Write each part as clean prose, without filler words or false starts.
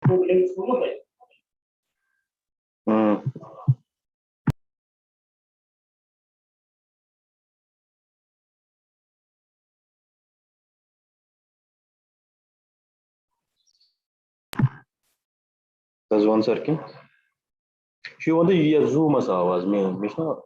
There's one circle. She want to zoom as आवाज में मिशना.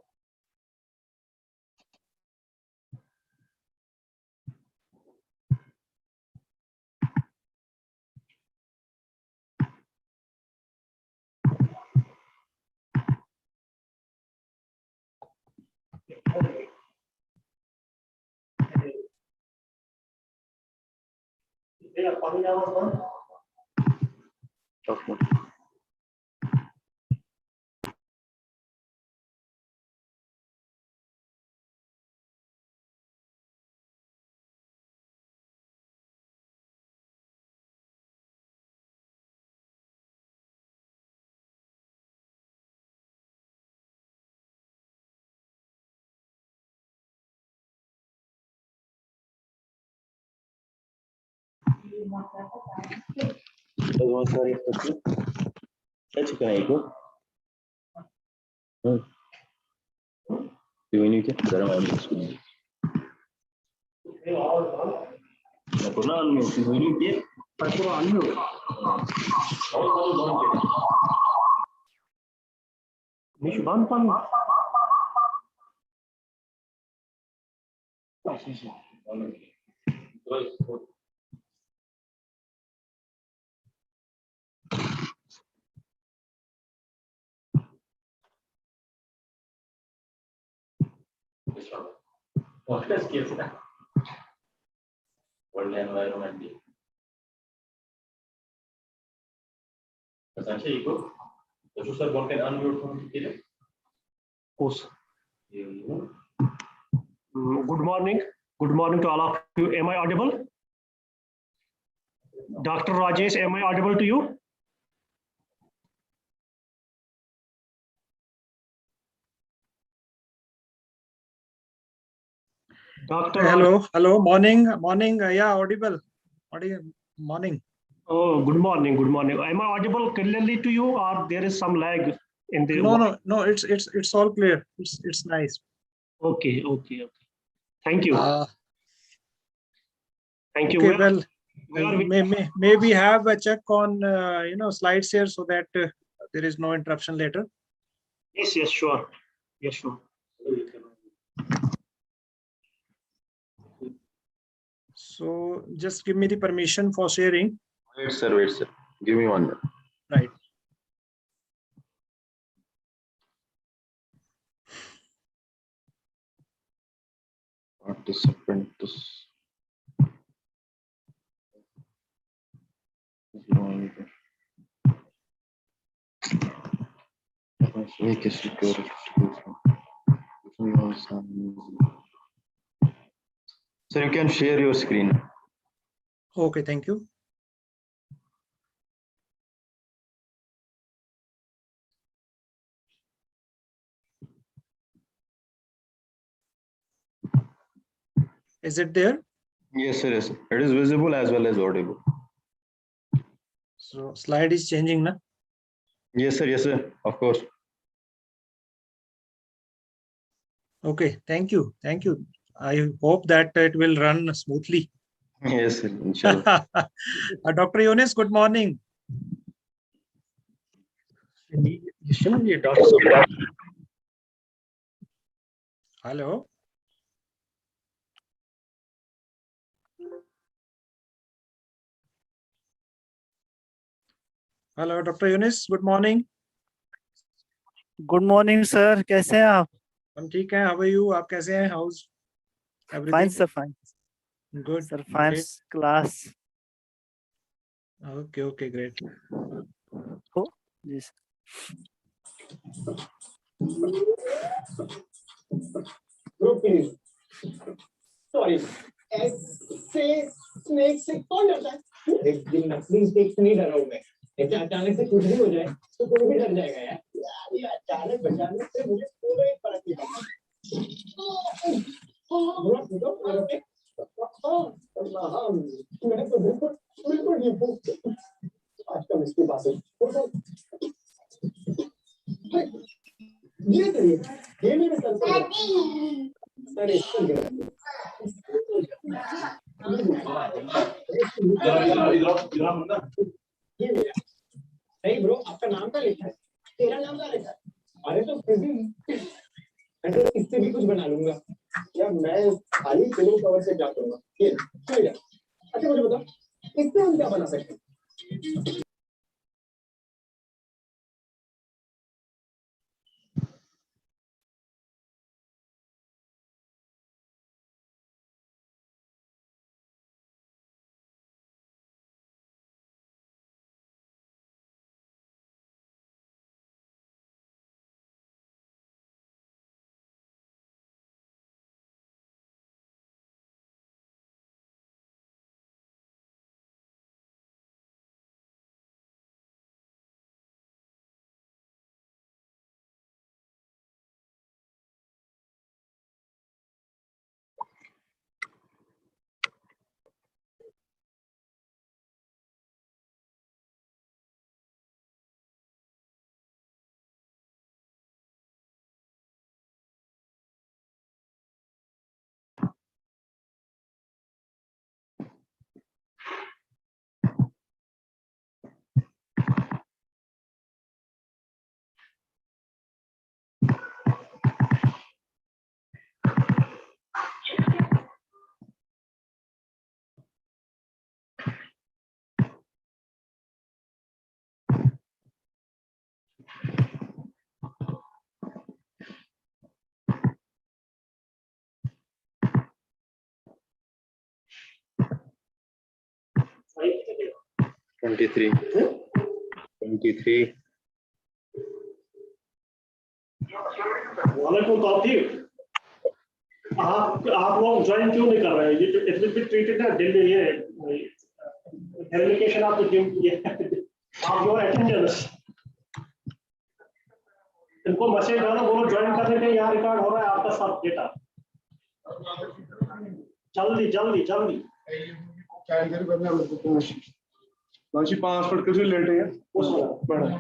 There's one sorry. That's okay. Go. Do we need to? There are only two. Na puna anme. Do we need to? Pura anme. Nish ban pan. What is skills? World environment. Essentially, you go. The sir what can unmute from here? Course. Good morning. Good morning to all of you. Am I audible? Dr. Rajesh, am I audible to you? Doctor. Hello, morning, yeah, audible, morning. Oh, good morning. Am I audible clearly to you, or there is some lag in the? No, it's all clear. It's nice. Okay. Thank you. Thank you. Okay, well, maybe have a check on slides here so that there is no interruption later. Yes, sure. So just give me the permission for sharing. Wait, sir. Give me 1 minute. Right. Participants. So you can share your screen. Okay, thank you. Is it there? Yes, sir. Yes, it is visible as well as audible. So slide is changing, na? Yes, sir. Of course. Okay, thank you. I hope that it will run smoothly. Yes, sir. Inshallah. Dr. Yunus, good morning. Hello. Hello, Dr. Yunus, good morning. Good morning, sir. कैसे हैं आप? हम ठीक हैं. How are you? आप कैसे हैं? How's everything? Fine, sir. Fine. Good. Sir, fine. Great. Class. Okay, great. Oh, yes. Sorry. ऐसे स्नेक से कौन डरता है? एक दिन नकली स्नेक से नहीं डरा हूँ मैं. अचानक से कुछ भी हो जाए तो कोई भी डर जाएगा यार. ये अचानक बचाने से मुझे कोई फर्क नहीं पड़ता. मैं तो बिल्कुल नहीं. आज का from history passage. ये करिए, ये मेरे सर पर सर इसको ये मेरा नहीं ब्रो, आपका नाम क्या लिखा है? तेरा नाम क्या लिखा है? अरे तो फिर इससे भी कुछ बना लूंगा यार, मैं खाली पिलो कवर से क्या करूंगा? ये चल जा। अच्छा मुझे बताओ, इससे हम क्या बना सकते हैं? Twenty-three. वालेकुम आप लोग ज्वाइन क्यों नहीं कर रहे हैं? इट विल बी ट्रीटेड ना दिल्ली ये एप्लीकेशन ऑफ द आप योर अटेंडेंस इनको मैसेज डालो, बोलो ज्वाइन करने के यहाँ रिकॉर्ड हो रहा है आपका सब डेटा। जल्दी जल्दी जल्दी Nancy 5 फुट किसी लेटे हैं मैडम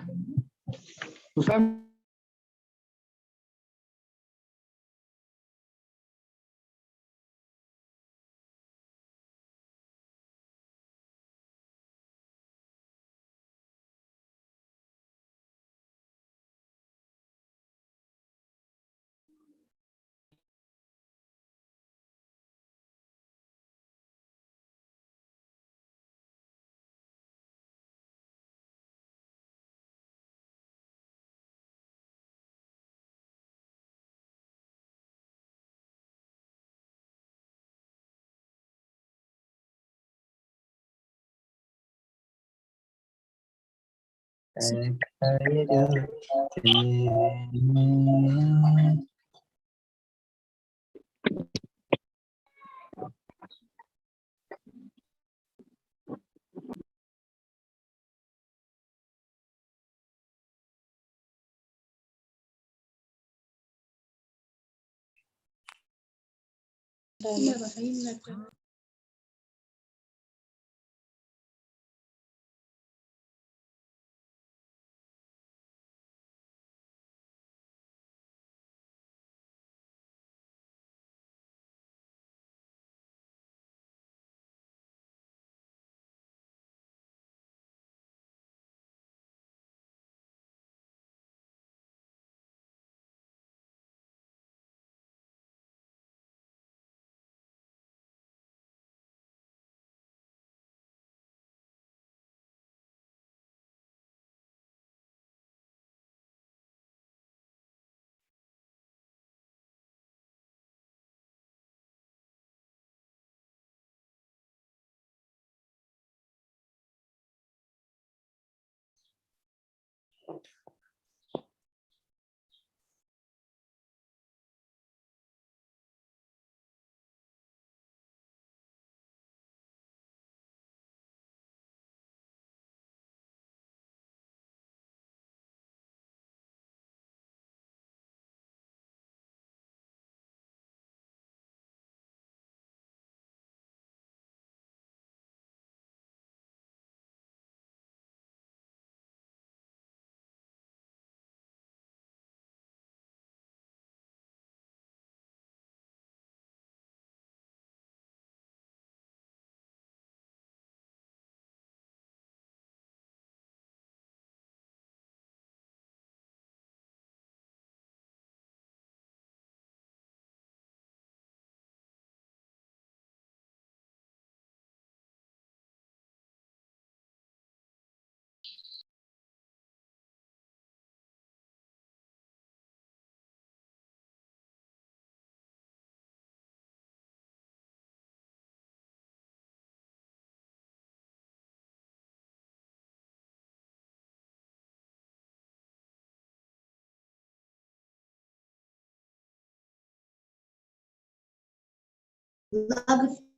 एडवांसमेंट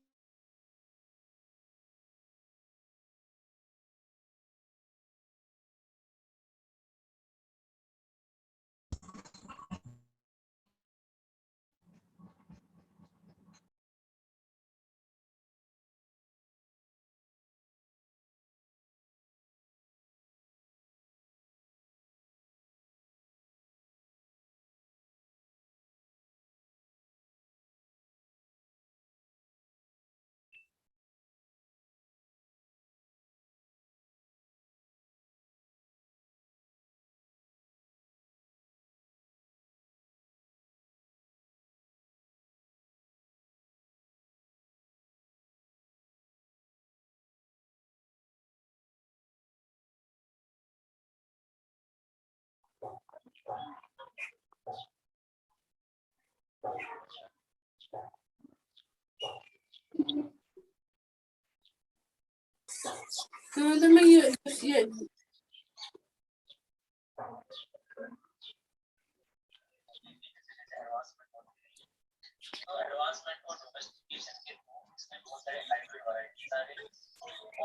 और डोमेस्टिकेशन के इसमें बहुत सारे हाइब्रिड वैरायटीज आ रही है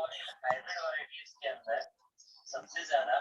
और इन हाइब्रिड वैरायटीज के अंदर सबसे ज्यादा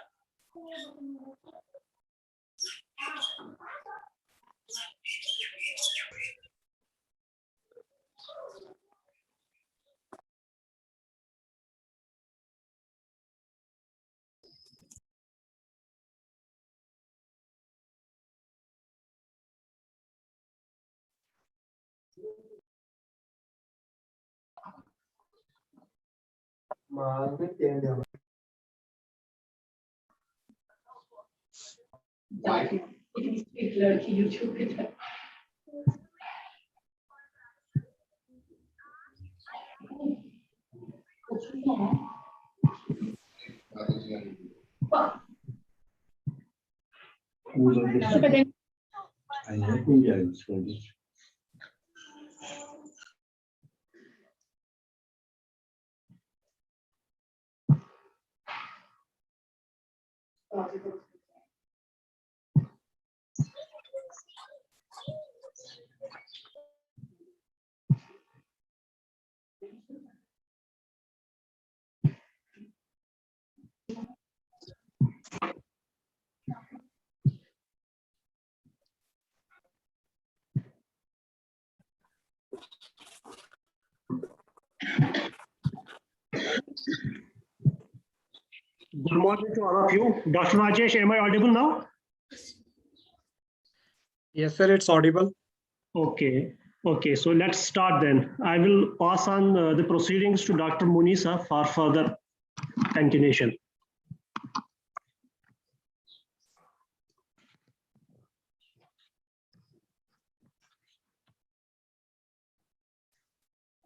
लड़की यूट्यूब पे Good morning to all of you. Dr. Rajesh, am I audible now? Yes, sir, it's audible. Okay. Okay, so let's start then. I will pass on the proceedings to Dr. Munisa for further continuation.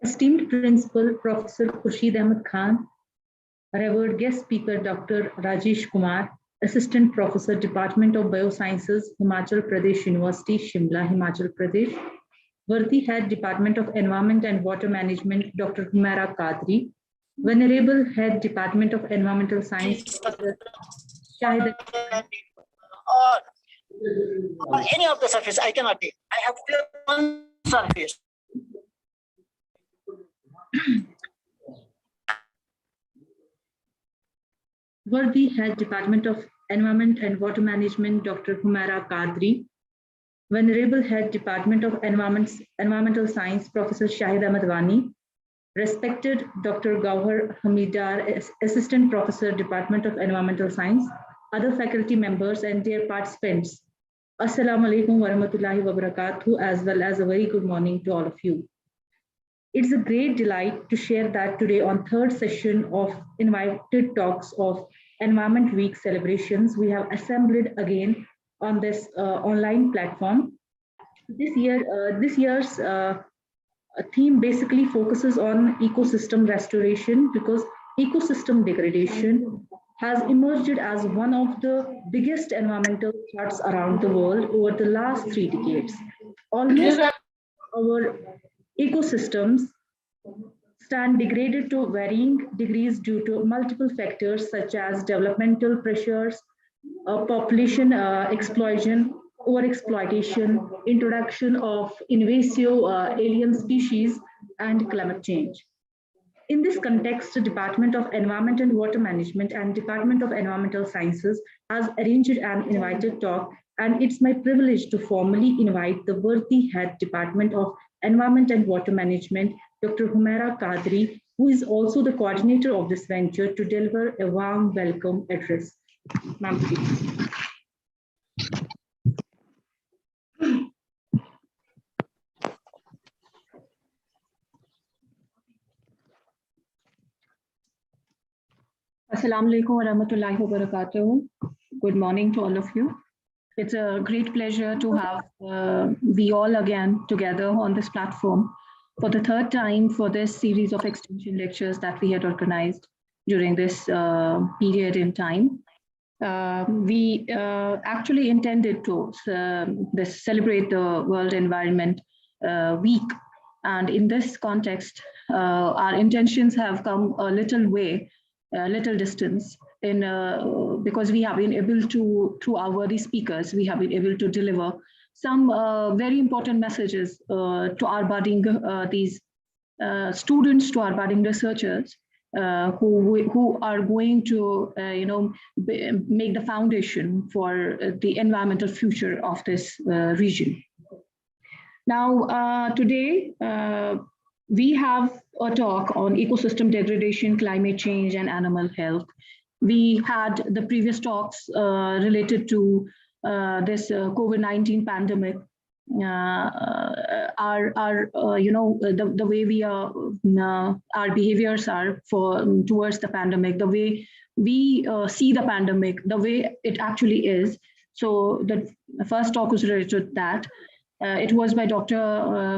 Esteemed Principal Professor Khurshid Ahmed Khan, Revered Guest Speaker Dr. Rajesh Kumar, Assistant Professor, Department of Biosciences, Himachal Pradesh University, Shimla, Himachal Pradesh, Worthy Head, Department of Environment and Water Management, Dr. Humaira Qadri, Venerable Head, Department of Environmental Science, Dr. Shahid. Or any of the surface, I cannot take. I have to one surface. Worthy Head, Department of Environment and Water Management, Dr. Humaira Qadri, Venerable Head, Department of Environmental Science, Professor Shahid Ahmed Wani, Respected Dr. Gauhar Hamidar, Assistant Professor, Department of Environmental Science, other faculty members and dear participants, Assalamu alaikum wa rahmatullahi wa barakatuh, as well as a very good morning to all of you. It's a great delight to share that today on third session of invited talks of Environment Week celebrations, we have assembled again on this online platform. This year's theme basically focuses on ecosystem restoration, because ecosystem degradation has emerged as one of the biggest environmental threats around the world over the last 3 decades. Almost our ecosystems stand degraded to varying degrees due to multiple factors such as developmental pressures, population explosion, overexploitation, introduction of invasive alien species, and climate change. In this context, the Department of Environment and Water Management and Department of Environmental Sciences has arranged an invited talk, and it's my privilege to formally invite the worthy head Department of Environment and Water Management, Dr. Humaira Qadri, who is also the coordinator of this venture, to deliver a warm welcome address. Ma'am, please. Assalamu alaikum wa rahmatullahi wa barakatuh. Good morning to all of you. It's a great pleasure to have we all again together on this platform for the third time for this series of extension lectures that we had organized during this period in time. We actually intended to celebrate the World Environment Week. And in this context, our intentions have come a little way, a little distance, in because we have been able to, through our worthy speakers, we have been able to deliver some very important messages to our budding students, to our budding researchers, who are going to make the foundation for the environmental future of this region. Now, today, we have a talk on ecosystem degradation, climate change, and animal health. We had the previous talks related to this COVID-19 pandemic, the way we are, our behaviors are towards the pandemic, the way we see the pandemic, the way it actually is. So the first talk was related to that. It was by Dr.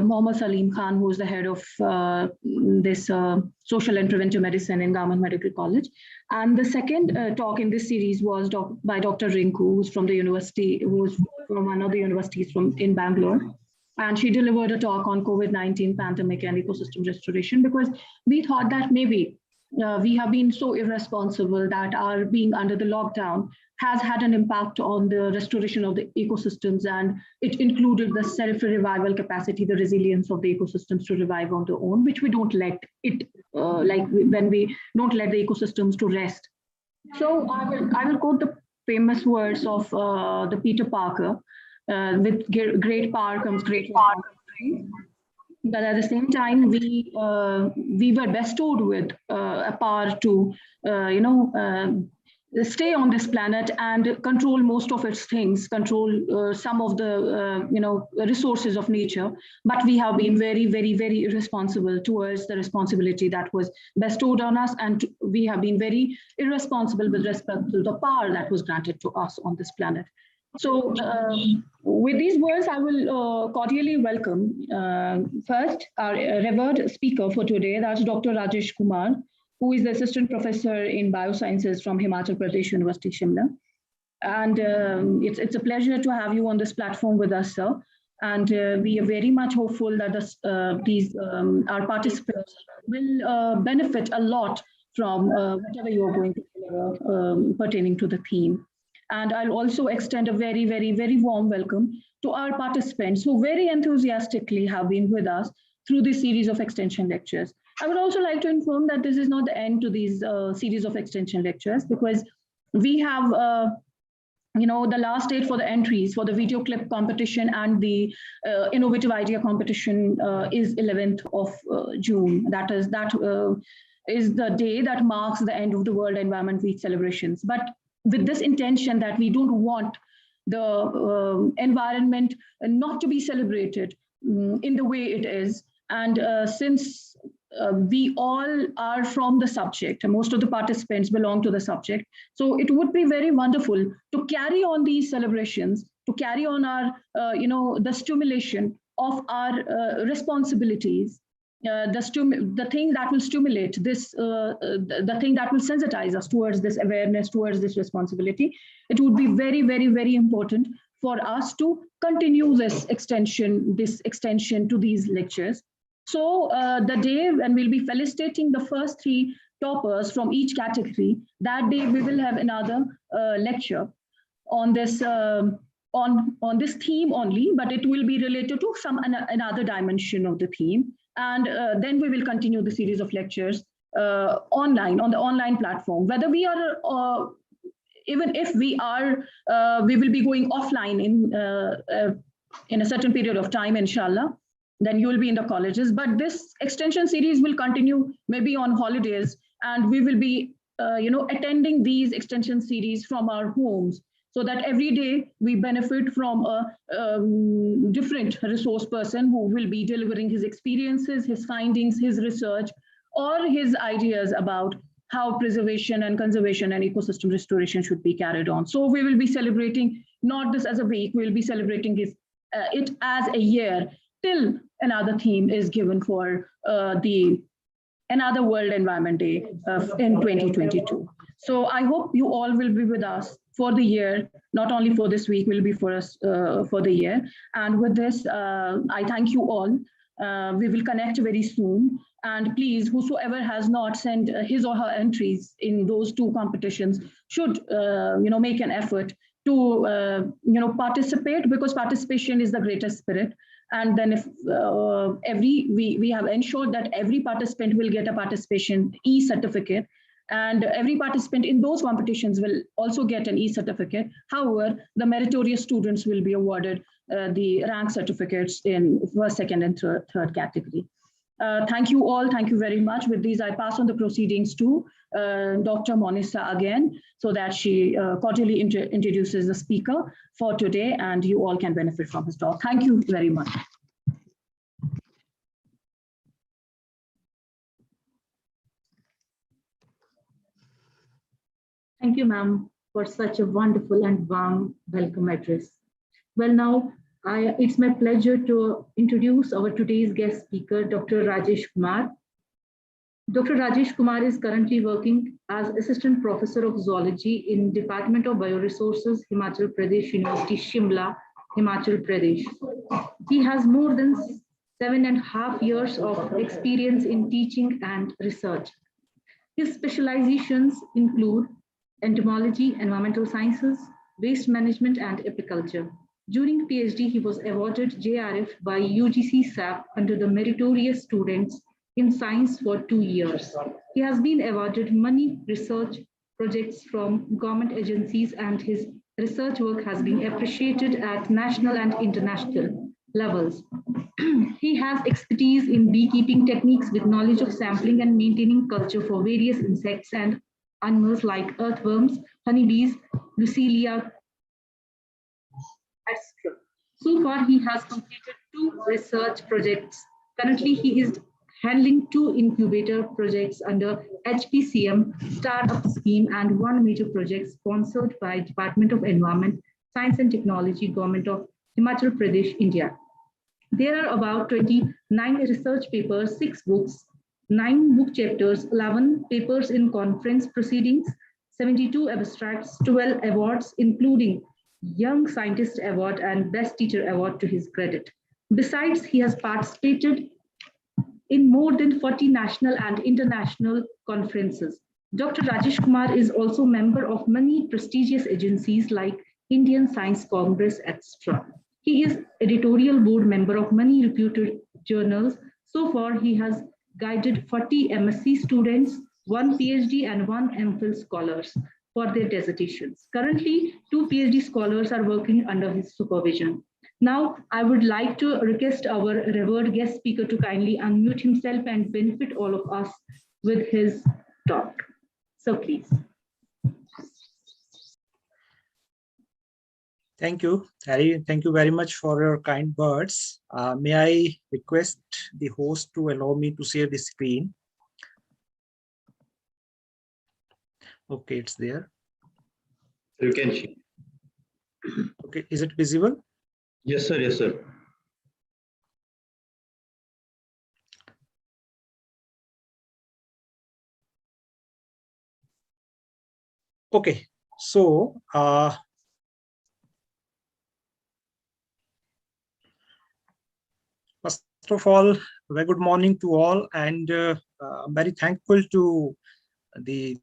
Mohammad Salim Khan, who is the head of this social and preventive medicine in Government Medical College. And the second talk in this series was by Dr. Rinku, who's from the university, who's from one of the universities in Bangalore. And she delivered a talk on COVID-19 pandemic and ecosystem restoration, because we thought that maybe we have been so irresponsible that our being under the lockdown has had an impact on the restoration of the ecosystems, and it included the self-revival capacity, the resilience of the ecosystems to revive on their own, which we don't let it, like when we don't let the ecosystems to rest. So I will quote the famous words of the Peter Parker, with great power comes great responsibility. But at the same time, we were bestowed with a power to, stay on this planet and control most of its things, control some of the, resources of nature. But we have been very, very, very irresponsible towards the responsibility that was bestowed on us. And we have been very irresponsible with respect to the power that was granted to us on this planet. So with these words, I will cordially welcome first our revered speaker for today, that's Dr. Rajesh Kumar, who is the assistant professor in biosciences from Himachal Pradesh University, Shimla. And it's a pleasure to have you on this platform with us, sir. And we are very much hopeful that our participants will benefit a lot from whatever you are going to deliver pertaining to the theme. And I'll also extend a very, very, very warm welcome to our participants who very enthusiastically have been with us through this series of extension lectures. I would also like to inform that this is not the end to these series of extension lectures, because we have, the last date for the entries for the video clip competition and the innovative idea competition is 11th of June. That is the day that marks the end of the World Environment Week celebrations. But with this intention that we don't want the environment not to be celebrated in the way it is. And since we all are from the subject, and most of the participants belong to the subject, so it would be very wonderful to carry on these celebrations, to carry on our, the stimulation of our responsibilities, the thing that will stimulate this, the thing that will sensitize us towards this awareness, towards this responsibility. It would be very, very, very important for us to continue this extension to these lectures. So the day when we'll be felicitating the first 3 toppers from each category, that day we will have another lecture on this on this theme only, but it will be related to another dimension of the theme. And then we will continue the series of lectures online, on the online platform. Whether we are, even if we are, we will be going offline in a certain period of time, inshallah, then you will be in the colleges. But this extension series will continue maybe on holidays, and we will be attending these extension series from our homes, so that every day we benefit from a different resource person who will be delivering his experiences, his findings, his research, or his ideas about how preservation and conservation and ecosystem restoration should be carried on. So we will be celebrating not this as a week, we will be celebrating it as a year, till another theme is given for another World Environment Day in 2022. So I hope you all will be with us for the year, not only for this week, will be for us for the year. And with this, I thank you all. We will connect very soon. And please, whosoever has not sent his or her entries in those two competitions should make an effort to participate, because participation is the greatest spirit. And then if we have ensured that every participant will get a participation e-certificate, and every participant in those competitions will also get an e-certificate. However, the meritorious students will be awarded the rank certificates in first, second, and third category. Thank you all. Thank you very much. With these, I pass on the proceedings to Dr. Monisa again, so that she cordially introduces the speaker for today, and you all can benefit from his talk. Thank you very much. Thank you, ma'am, for such a wonderful and warm welcome address. Well, now, it's my pleasure to introduce our today's guest speaker, Dr. Rajesh Kumar. Dr. Rajesh Kumar is currently working as Assistant Professor of Zoology in Department of Bioresources, Himachal Pradesh University, Shimla, Himachal Pradesh. He has more than 7.5 years of experience in teaching and research. His specializations include entomology, environmental sciences, waste management, and apiculture. During PhD, he was awarded JRF by UGC SAP under the Meritorious Students in Science for 2 years. He has been awarded many research projects from government agencies, and his research work has been appreciated at national and international levels. He has expertise in beekeeping techniques with knowledge of sampling and maintaining culture for various insects and animals like earthworms, honeybees, Lucilia, etc. So far, he has completed 2 research projects. Currently, he is handling 2 incubator projects under HPCM Startup Scheme and 1 major project sponsored by Department of Environment, Science and Technology, Government of Himachal Pradesh, India. There are about 29 research papers, 6 books, 9 book chapters, 11 papers in conference proceedings, 72 abstracts, 12 awards, including Young Scientist Award and Best Teacher Award to his credit. Besides, he has participated in more than 40 national and international conferences. Dr. Rajesh Kumar is also member of many prestigious agencies like Indian Science Congress, etc. He is editorial board member of many reputed journals. So far, he has guided 40 MSc students, 1 PhD and 1 MPhil scholars for their dissertations. Currently, 2 PhD scholars are working under his supervision. Now, I would like to request our revered guest speaker to kindly unmute himself and benefit all of us with his talk. So please. Thank you, Harry. Thank you very much for your kind words. May I request the host to allow me to share the screen? Okay, it's there. You can see. Okay, is it visible? Yes, sir. Yes, sir. Okay, so first of all, very good morning to all, and I'm very thankful to the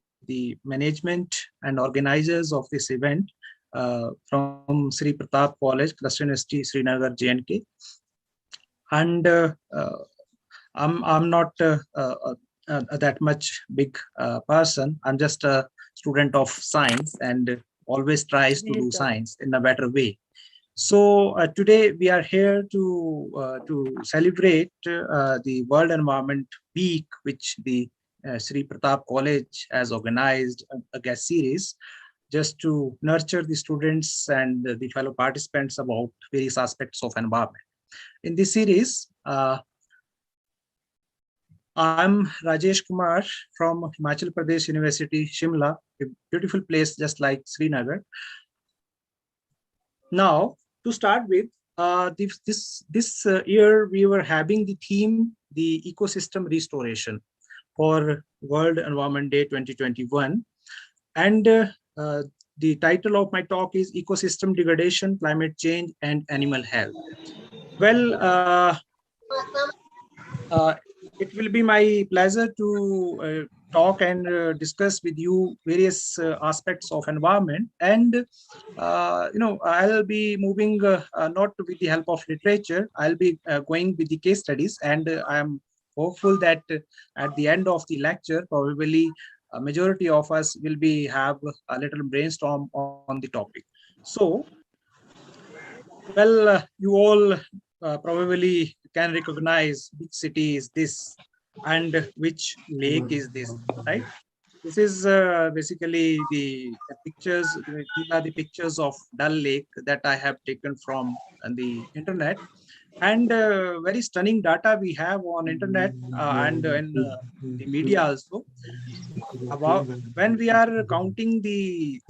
management and organizers of this event from Sri Pratap College, Cluster University, Srinagar, J&K. And I'm not that much big person. I'm just a student of science and always tries to do science in a better way. So today we are here to celebrate the World Environment Week, which the Sri Pratap College has organized a guest series just to nurture the students and the fellow participants about various aspects of environment. In this series, I'm Rajesh Kumar from Himachal Pradesh University, Shimla, a beautiful place just like Srinagar. Now, to start with, this year we were having the theme, the ecosystem restoration for World Environment Day 2021. And the title of my talk is Ecosystem Degradation, Climate Change, and Animal Health. Well, it will be my pleasure to talk and discuss with you various aspects of environment. And I'll be moving not with the help of literature. I'll be going with the case studies, and I am hopeful that at the end of the lecture, probably a majority of us will be have a little brainstorm on the topic. So, well, you all probably can recognize which city is this and which lake is this, right? This is basically the pictures. These are the pictures of Dal Lake that I have taken from the internet, and very stunning data we have on internet and in the media also about when we are counting the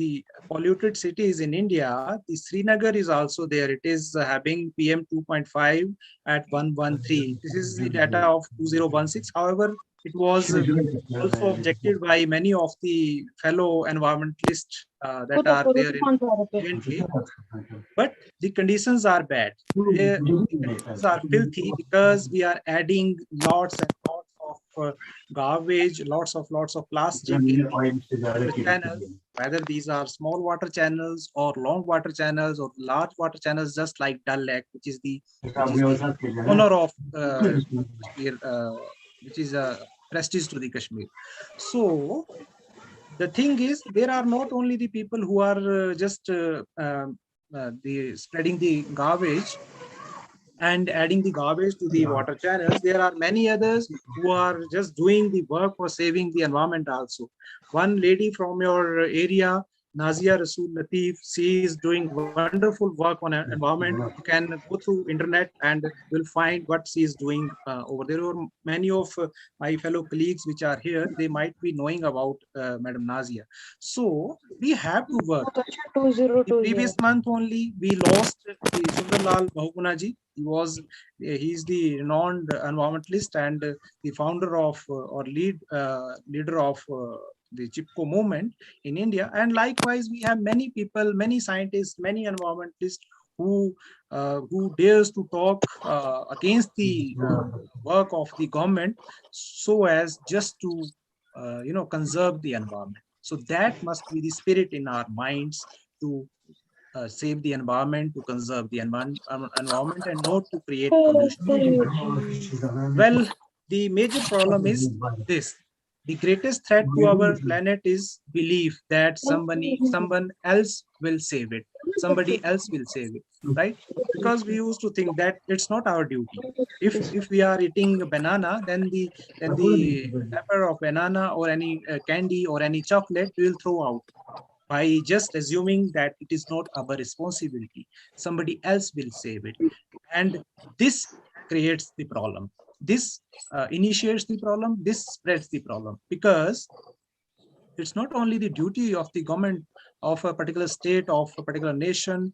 polluted cities in India. The Srinagar is also there. It is having PM 2.5 at 113. This is the data of 2016. However, it was also objected by many of the fellow environmentalists that are there currently. But the conditions are bad. The conditions are filthy because we are adding lots and lots of garbage, lots of plastic in the water channels, whether these are small water channels or long water channels or large water channels, just like Dal Lake, which is the honor of Kashmir, which is a prestige to the Kashmir. So the thing is, there are not only the people who are just the spreading the garbage and adding the garbage to the water channels. There are many others who are just doing the work for saving the environment also. One lady from your area, Nazia Rasool Latif, she is doing wonderful work on environment. You can go through internet and will find what she is doing over there. Or many of my fellow colleagues which are here, they might be knowing about Madam Nazia. So we have to work. The previous month only, we lost the Sundarlal Bahugunaji. He's the renowned environmentalist and the founder of or leader of the Chipko movement in India. And likewise, we have many people, many scientists, many environmentalists who dares to talk against the work of the government so as just to conserve the environment. So that must be the spirit in our minds to save the environment, to conserve the environment and not to create pollution. Well, the major problem is this. The greatest threat to our planet is belief that someone else will save it. Somebody else will save it, right? Because we used to think that it's not our duty. If we are eating a banana, then the wrapper of banana or any candy or any chocolate we will throw out by just assuming that it is not our responsibility. Somebody else will save it. And this creates the problem. This initiates the problem, this spreads the problem, because it's not only the duty of the government of a particular state, of a particular nation,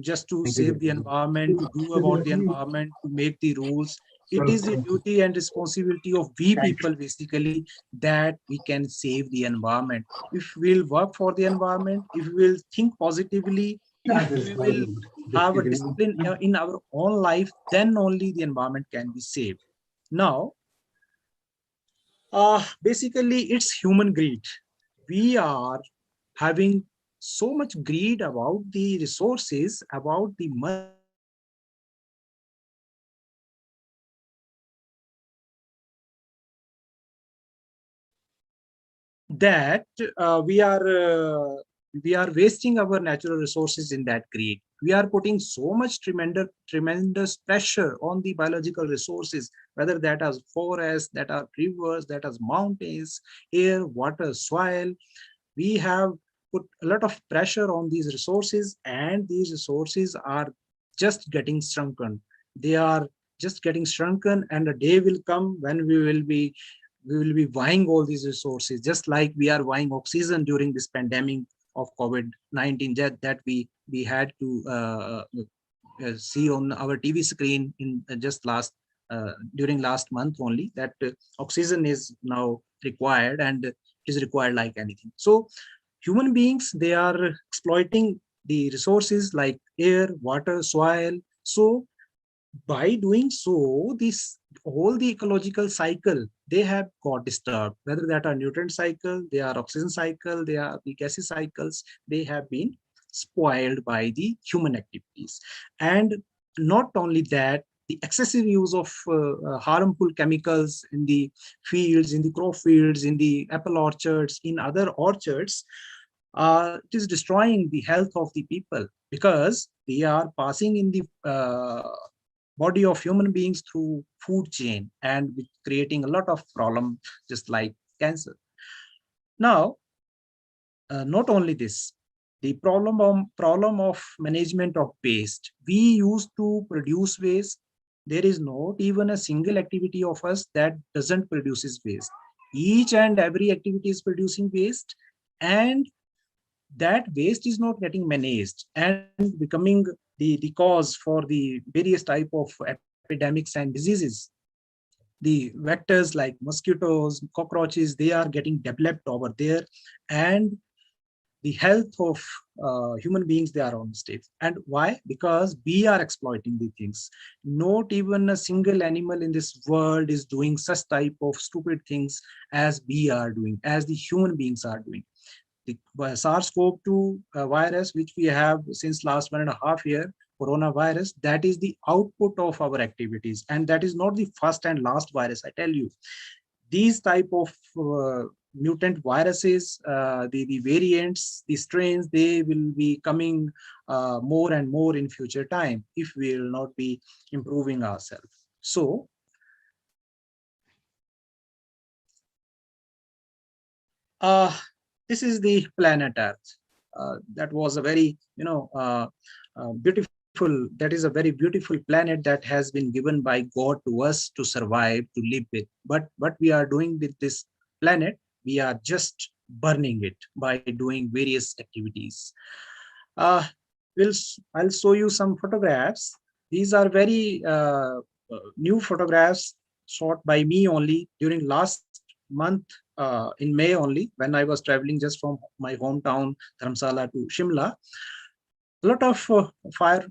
just to save the environment, to do about the environment, to make the rules. It is the duty and responsibility of we people, basically, that we can save the environment. If we'll work for the environment, if we will think positively, if we will have a discipline in our own life, then only the environment can be saved. Now, basically, it's human greed. We are having so much greed about the resources, about the money that we are wasting our natural resources in that greed. We are putting so much tremendous pressure on the biological resources, whether that are forests, that are rivers, that are mountains, air, water, soil. We have put a lot of pressure on these resources, and these resources are just getting shrunken. They are just getting shrunken, and a day will come when we will be buying all these resources, just like we are buying oxygen during this pandemic of COVID-19 that we had to see on our TV screen in just during last month only, that oxygen is now required, and it is required like anything. So human beings, they are exploiting the resources like air, water, soil. So by doing so, this whole the ecological cycle, they have got disturbed, whether that are nutrient cycle, they are oxygen cycle, they are the gases cycles, they have been spoiled by the human activities. And not only that, the excessive use of harmful chemicals in the fields, in the crop fields, in the apple orchards, in other orchards, it is destroying the health of the people, because they are passing in the body of human beings through food chain, and creating a lot of problem, just like cancer. Now, not only this, the problem of management of waste. We used to produce waste. There is not even a single activity of us that doesn't produces waste. Each and every activity is producing waste, and that waste is not getting managed and becoming the cause for the various type of epidemics and diseases. The vectors like mosquitoes, cockroaches, they are getting developed over there, and the health of human beings, they are on stage. And why? Because we are exploiting the things. Not even a single animal in this world is doing such type of stupid things as we are doing, as the human beings are doing. The SARS-CoV-2 virus, which we have since last 1.5 years, coronavirus, that is the output of our activities, and that is not the first and last virus. I tell you, these type of mutant viruses, the variants, the strains, they will be coming more and more in future time if we will not be improving ourselves. So this is the planet Earth. That was a very, beautiful. That is a very beautiful planet that has been given by God to us to survive, to live with. But what we are doing with this planet, we are just burning it by doing various activities. I'll show you some photographs. These are very new photographs shot by me only during last month in May only, when I was traveling just from my hometown Dharamsala to Shimla. A lot of fire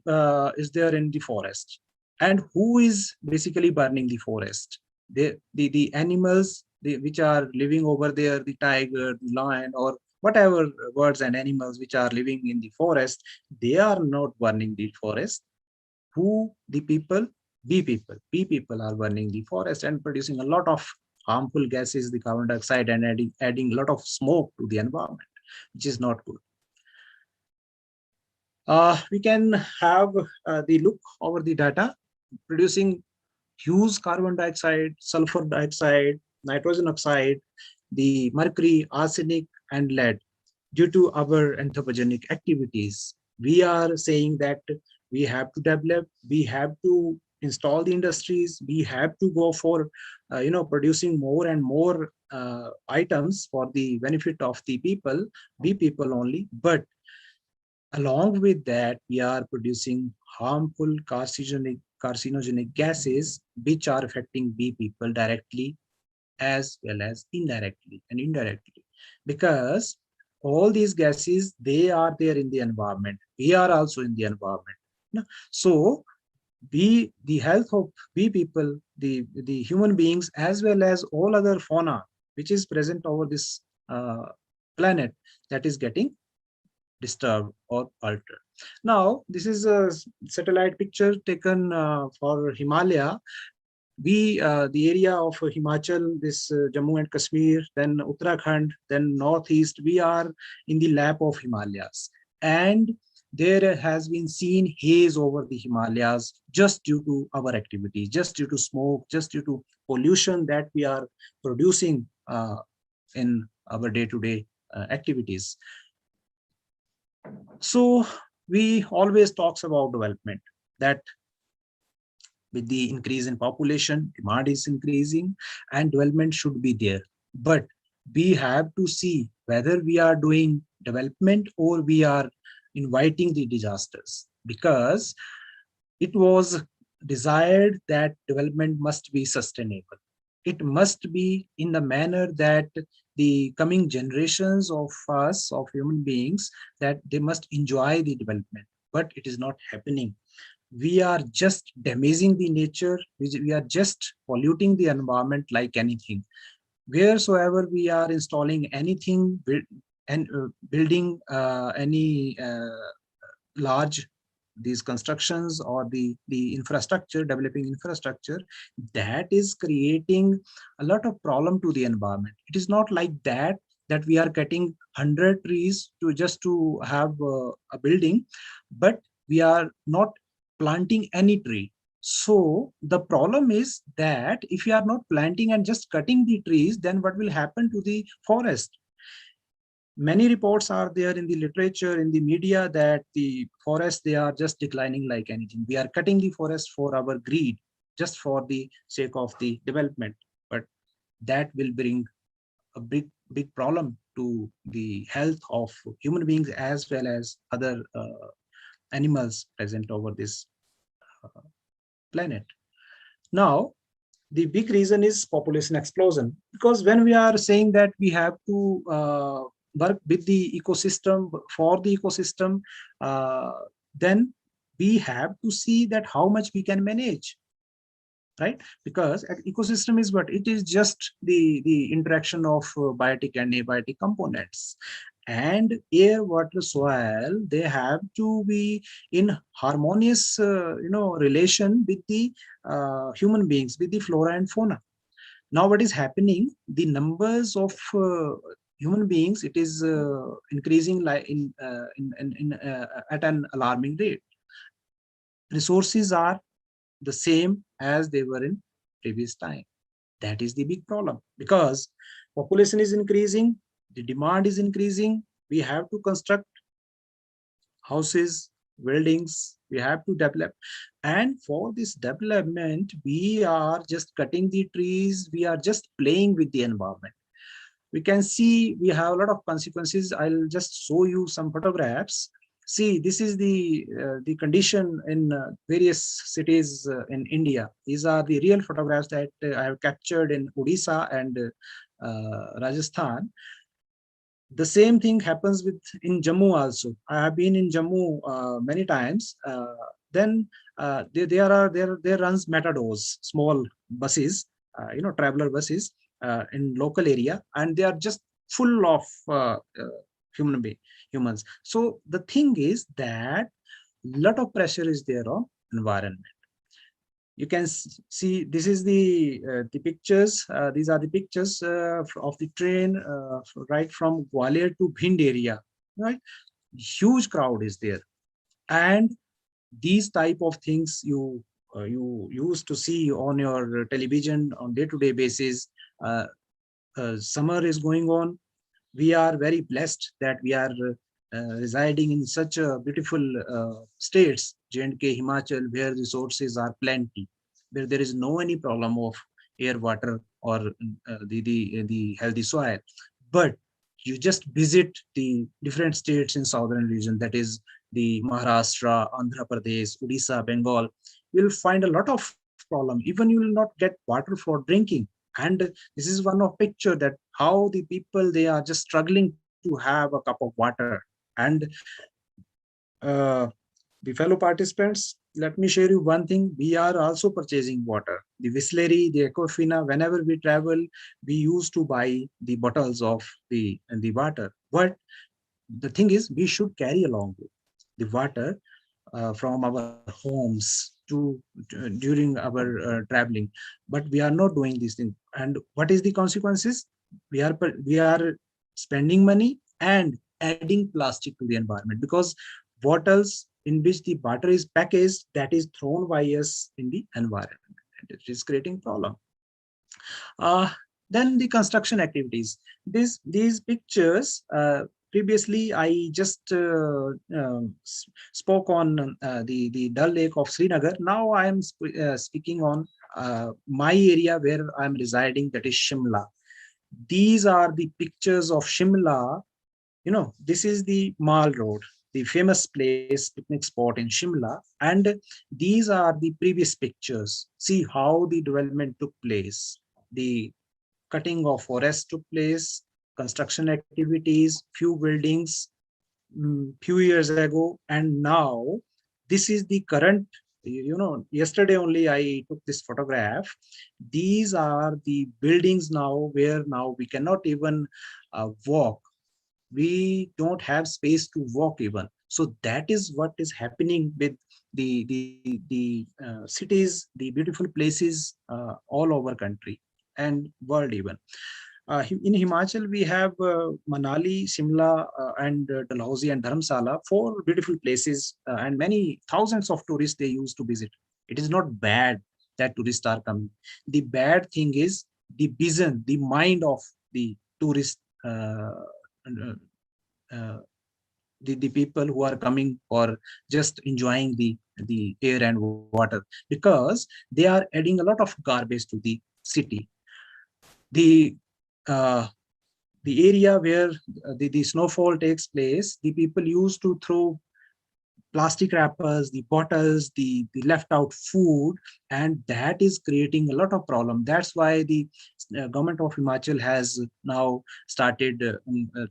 is there in the forest, and who is basically burning the forest? The animals which are living over there, the tiger, the lion, or whatever birds and animals which are living in the forest, they are not burning the forest. Who? The people? Bee people are burning the forest and producing a lot of harmful gases, the carbon dioxide, and adding a lot of smoke to the environment, which is not good. We can have the look over the data, producing huge carbon dioxide, sulfur dioxide, nitrogen oxide, the mercury, arsenic, and lead due to our anthropogenic activities. We are saying that we have to develop, we have to install the industries, we have to go for producing more and more items for the benefit of the people, we people only. But along with that, we are producing harmful carcinogenic gases which are affecting bee people directly as well as indirectly, because all these gases, they are there in the environment. We are also in the environment. So the health of bee people, the human beings, as well as all other fauna which is present over this planet, that is getting disturbed or altered. Now, this is a satellite picture taken for Himalaya, the area of Himachal, this Jammu and Kashmir, then Uttarakhand, then Northeast, we are in the lap of Himalayas. And there has been seen haze over the Himalayas just due to our activities, just due to smoke, just due to pollution that we are producing in our day-to-day activities. So we always talks about development, that with the increase in population, demand is increasing and development should be there. But we have to see whether we are doing development or we are inviting the disasters, because it was desired that development must be sustainable. It must be in the manner that the coming generations of us, of human beings, that they must enjoy the development. But it is not happening. We are just damaging the nature. We are just polluting the environment like anything. Wheresoever we are installing anything and building any large these constructions or the infrastructure, developing infrastructure, that is creating a lot of problem to the environment. It is not like that we are cutting 100 trees to just to have a building, but we are not planting any tree. So the problem is that if you are not planting and just cutting the trees, then what will happen to the forest? Many reports are there in the literature, in the media, that the forests, they are just declining like anything. We are cutting the forest for our greed, just for the sake of the development. But that will bring a big problem to the health of human beings as well as other animals present over this planet. Now, the big reason is population explosion, because when we are saying that we have to work with the ecosystem, for the ecosystem, then we have to see that how much we can manage, right? Because ecosystem is what? It is just the interaction of biotic and abiotic components. And air, water, soil, they have to be in harmonious relation with the human beings, with the flora and fauna. Now what is happening? The numbers of human beings, it is increasing like at an alarming rate. Resources are the same as they were in previous time. That is the big problem, because population is increasing, the demand is increasing. We have to construct houses, buildings, we have to develop, and for this development we are just cutting the trees, we are just playing with the environment. We can see we have a lot of consequences. I'll just show you some photographs. See, this is the condition in various cities in India. These are the real photographs that I have captured in Odisha and Rajasthan. The same thing happens in Jammu also. I have been in Jammu many times. Then there runs matadors, small buses, traveler buses in local area, and they are just full of humans. So the thing is that a lot of pressure is there on environment. You can see this is the pictures. These are the pictures of the train right from Gwalior to Bhind area. Right, huge crowd is there, and these type of things you used to see on your television on day-to-day basis. Summer is going on. We are very blessed that we are residing in such a beautiful states, J&K, Himachal, where resources are plenty, where there is no any problem of air, water, or the healthy soil. But you just visit the different states in southern region, that is the Maharashtra, Andhra Pradesh, Odisha, Bengal, you'll find a lot of problem. Even you will not get water for drinking. And this is one of picture that how the people, they are just struggling to have a cup of water. And the fellow participants, let me share you one thing. We are also purchasing water. The Bisleri, the Aquafina, whenever we travel, we used to buy the bottles of the water. But the thing is, we should carry along the water from our homes, during our traveling, but we are not doing these things. And what is the consequences? We are spending money and adding plastic to the environment, because bottles in which the water is packaged, that is thrown by us in the environment, and it is creating problem. Then the construction activities. These pictures, previously I just spoke on the Dal Lake of Srinagar. Now I am speaking on my area where I am residing, that is Shimla. These are the pictures of Shimla. This is the Mall Road, the famous place, picnic spot in Shimla. And these are the previous pictures. See how the development took place. The cutting of forest took place, construction activities, few buildings, few years ago, and now this is the current. Yesterday only I took this photograph. These are the buildings now, where now we cannot even walk. We don't have space to walk even. So that is what is happening with the cities, the beautiful places all over country and world even. In Himachal, we have Manali, Shimla, and Dalhousie and Dharamsala, 4 beautiful places, and many thousands of tourists they used to visit. It is not bad that tourists are coming. The bad thing is the vision, the mind of the tourist, the people who are coming for just enjoying the air and water, because they are adding a lot of garbage to the city. The area where the snowfall takes place, the people used to throw plastic wrappers, the bottles, the left out food, and that is creating a lot of problem. That's why the government of Himachal has now started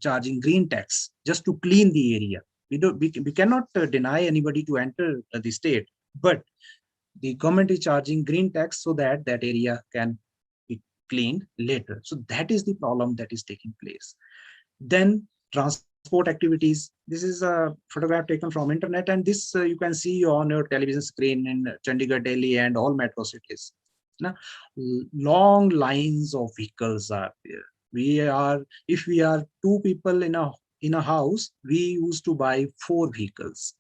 charging green tax just to clean the area. We cannot deny anybody to enter the state, but the government is charging green tax so that that area can be cleaned later. So that is the problem that is taking place. Then transport activities. This is a photograph taken from internet, and this you can see on your television screen in Chandigarh, Delhi, and all metro cities. Now, long lines of vehicles are there. If we are 2 people in a house, we used to buy 4 vehicles.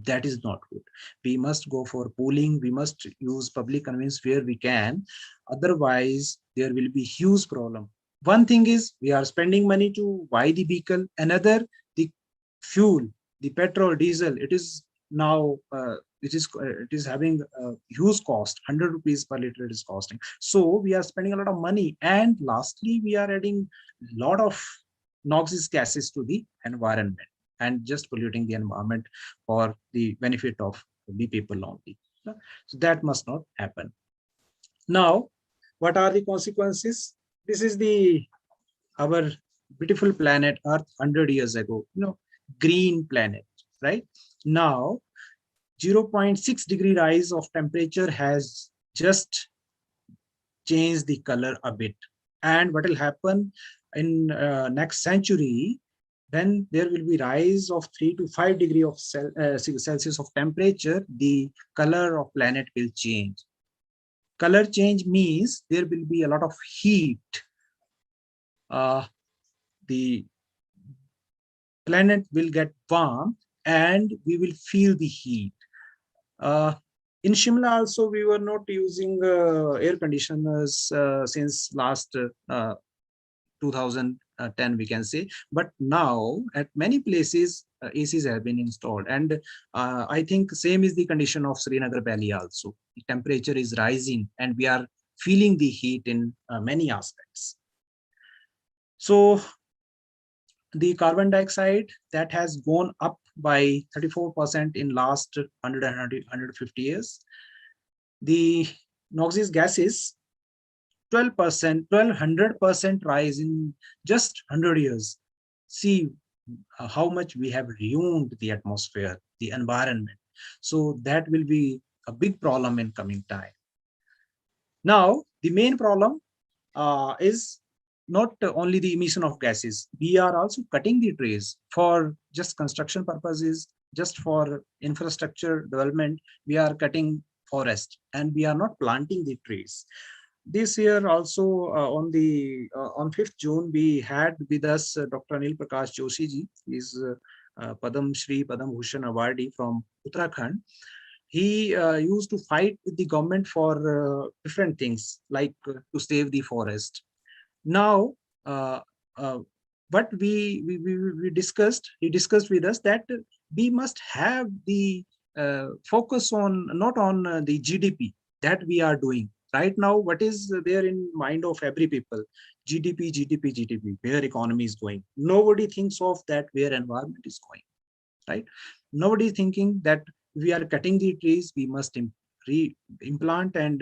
That is not good. We must go for pooling. We must use public conveyance where we can. Otherwise, there will be huge problem. One thing is we are spending money to buy the vehicle. Another, the fuel, the petrol, diesel. It is now it is having a huge cost. 100 rupees per liter it is costing. So we are spending a lot of money. And lastly, we are adding a lot of noxious gases to the environment and just polluting the environment for the benefit of the people only. So that must not happen. Now, what are the consequences? This is our beautiful planet Earth 100 years ago, green planet, right? Now, 0.6 degree rise of temperature has just changed the color a bit. And what will happen in next century, then there will be rise of 3 to 5 degree of Celsius of temperature, the color of planet will change. Color change means there will be a lot of heat. The planet will get warm and we will feel the heat. In Shimla also, we were not using air conditioners since last 2010, we can say. But now at many places, ACs have been installed. And I think same is the condition of Srinagar Valley also. The temperature is rising and we are feeling the heat in many aspects. So the carbon dioxide that has gone up by 34% in last 150 years. The noxious gases, 1200% rise in just 100 years. See how much we have ruined the atmosphere, the environment. So that will be a big problem in coming time. Now, the main problem is not only the emission of gases. We are also cutting the trees for just construction purposes. just for infrastructure development, we are cutting forest and we are not planting the trees. This year also on 5th June, we had with us Dr. Anil Prakash Joshi ji. He is Padam Shri Padam Bhushan awardee from Uttarakhand. He used to fight with the government for different things like to save the forest. Now, what we discussed, he discussed with us that we must have the focus on not on the GDP that we are doing right now. What is there in mind of every people? GDP, GDP, GDP, where economy is going. Nobody thinks of that where environment is going, right? Nobody is thinking that we are cutting the trees, we must implant and